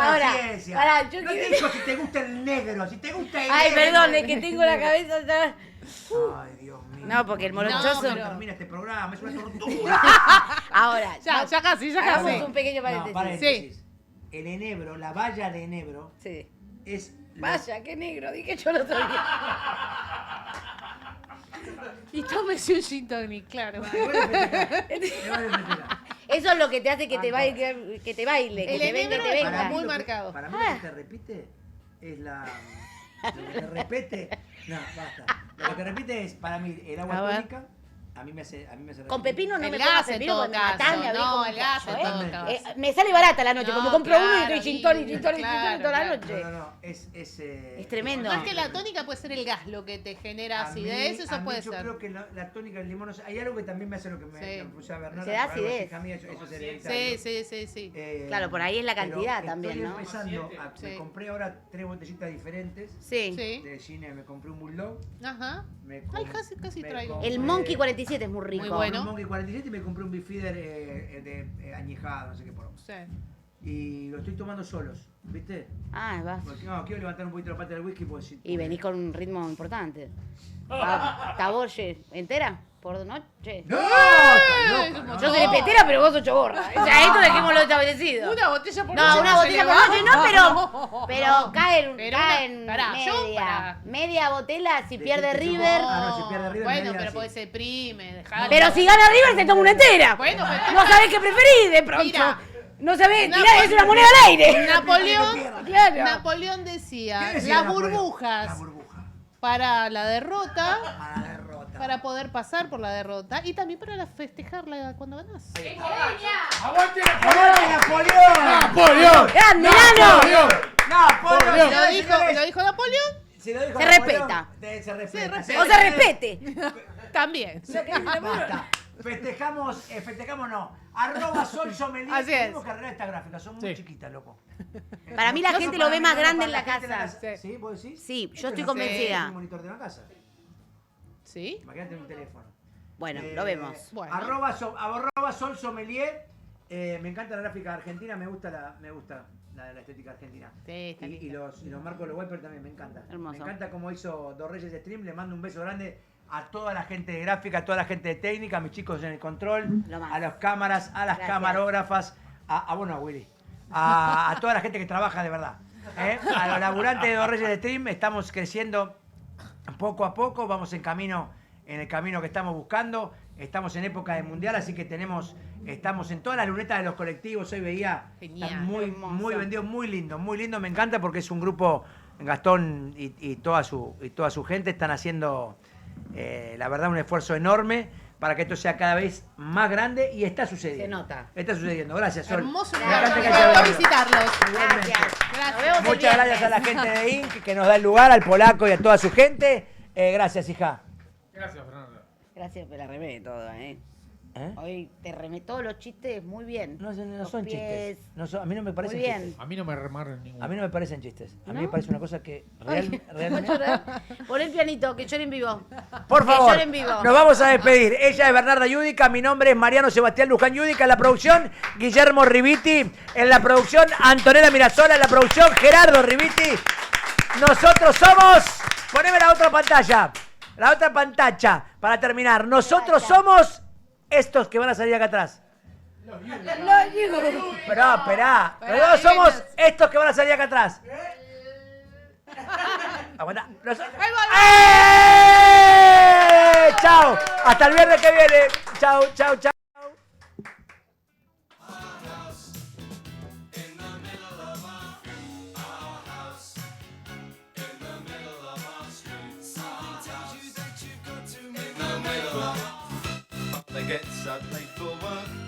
Ahora, de ciencia. pará, yo no quiero- te digo si te gusta el negro, si te gusta el Ay, negro. perdón, es que tengo la cabeza atrás. Ay, Dios mío. No, porque el morochoso... No, No termina este programa, es una tortura. Ahora, Ya casi, ya hagamos casi. un pequeño No, paréntesis. paréntesis. El enebro, la valla de enebro, Sí. es... Vaya, qué negro, dije yo el otro día. Y tómese un gin tonic, claro. Eso es lo que te hace que te baile, que te baile, que El te venga, enebro te es venga. muy marcado. Para mí lo que te repite es la... Lo que te repite... No, basta. Lo que te repite es, para mí, el A agua ver. tónica, a mí me hace Con pepino no El me pongas gas en pepino todo porque caso. matás, me abrís No, como el un gas pollo, en todo caso. Me sale barata la noche, No, como compro uno y claro, estoy gin tonic, claro, toda la noche. No, es... Es tremendo. Más que la tónica puede ser el gas lo que te genera A mí- acidez, a eso mí puede yo ser. creo que la tónica del limón, hay algo que también me hace lo que me Sí. puse a Bernarda. Se da por algo así, acidez. a mí eso es hereditario. Sí. Claro, por ahí es la pero cantidad también, estoy ¿no? empezando Sí. me compré ahora 3 botellitas diferentes Sí. Sí. de cine, me compré un Bulldog, Ajá. me Ay, casi me traigo. compré El Monkey 47 es muy rico. Muy bueno. un Monkey 47 y me compré un Beefeater añejado, no sé qué por. Sí. Y lo estoy tomando solos, ¿viste? Ah, vas. Porque no, quiero levantar un poquito la pata del whisky porque si... Y venís con un ritmo importante. Taborge, ¿entera? ¿Por noche? ¡No! ¡Estás loca! Yo soy petera, pero vos sos choborra. O sea, esto dejémoslo establecido. Una botella por No, noche una botella por noche no, pero caen, Pero caen pará, yo, media. pará. Media botella si ¿De pierde qué te River. Ah, no, si pierde River, Bueno, media, pero sí. puede ser prime, dejalo. Pero si gana River, se toma una entera. Bueno, pero- No sabés qué preferís de pronto. Mira. No sabés, Napoli- tirá, es una moneda al aire. Napoleón, Claro. Napoleón decía, ¿Qué decía las Napoleón? burbujas La burbuja. para la derrota, Para la derrota. para poder pasar por la derrota y también para festejarla cuando ganás. ¡Aguante ¡Aguante Napoleón! Napoleón! ¡Grande, Nano! ¡Napoleón! ¡Napoleón! Lo señoras y dijo, señores. lo dijo Napoleón, Si lo dijo Se Napoleón, respeta. Se respeta. respeta. Sí, O se respete. también. Basta. Festejamos no. @ Sol Sommelier. Así es. Tenemos que arreglar esta gráfica, son muy Sí. chiquitas, loco. Para mí la gente lo ve más grande en la gente casa. ¿Sí? ¿Vos decís? Sí, yo Esto estoy no convencida. Es un monitor de una casa. ¿Sí? Imagínate un teléfono. Bueno, lo vemos. Bueno. @ Sol Sommelier. Me encanta la gráfica argentina, me gusta la estética argentina. Sí, está Y lindo. los marcos de los wipers también me encanta. Hermoso. Me encanta cómo hizo Dos Reyes Stream. Le mando un beso grande a toda la gente de gráfica, a toda la gente de técnica, a mis chicos en el control, Lo más. a las cámaras, a las Gracias. camarógrafas, a Willy, a toda la gente que trabaja de verdad. A los laburantes de Dos Reyes Stream estamos creciendo poco a poco, vamos en el camino que estamos buscando. Estamos en época de mundial, así que estamos en todas las lunetas de los colectivos. Hoy veía, Genial, están muy hermoso. vendidos, muy lindo, me encanta porque es un grupo, Gastón y toda su gente están haciendo, la verdad, un esfuerzo enorme para que esto sea cada vez más grande y está sucediendo. Se nota. Está sucediendo. Gracias, Sol. Hermoso Me lugar. encanta que Me haya encantó venido. visitarlos. Gracias. Gracias. Nos vemos el Muchas gracias viernes. a la gente de Inc. que nos da el lugar, al polaco y a toda su gente. Gracias, hija. Gracias, Fernando. Gracias, me la remé todo, ¿eh? ¿Eh? Hoy te remé todos los chistes muy bien. No Los son pies. chistes. A mí no me parecen Muy bien. chistes. A mí no me remarran ninguno. A mí no me parecen chistes. A mí ¿No? me parece una cosa que Ay, realmente... voy a llorar. Pon el pianito, que llore en vivo. Por Que favor, llore en vivo. nos vamos a despedir. Ella es Bernarda Yudica, mi nombre es Mariano Sebastián Luján Yudica, en la producción Guillermo Riviti, en la producción Antonella Mirasola, en la producción Gerardo Riviti. Nosotros somos... Poneme la otra pantalla para terminar. Nosotros somos estos que van a salir acá atrás. No, digo. Esperá. Pará, Nosotros ahí somos vienes. estos que van a salir acá atrás. Aguanta. Ahí va. ¡Eh! ¡Chao! Hasta el viernes que viene. Chao, chao, chao. They get up late for work.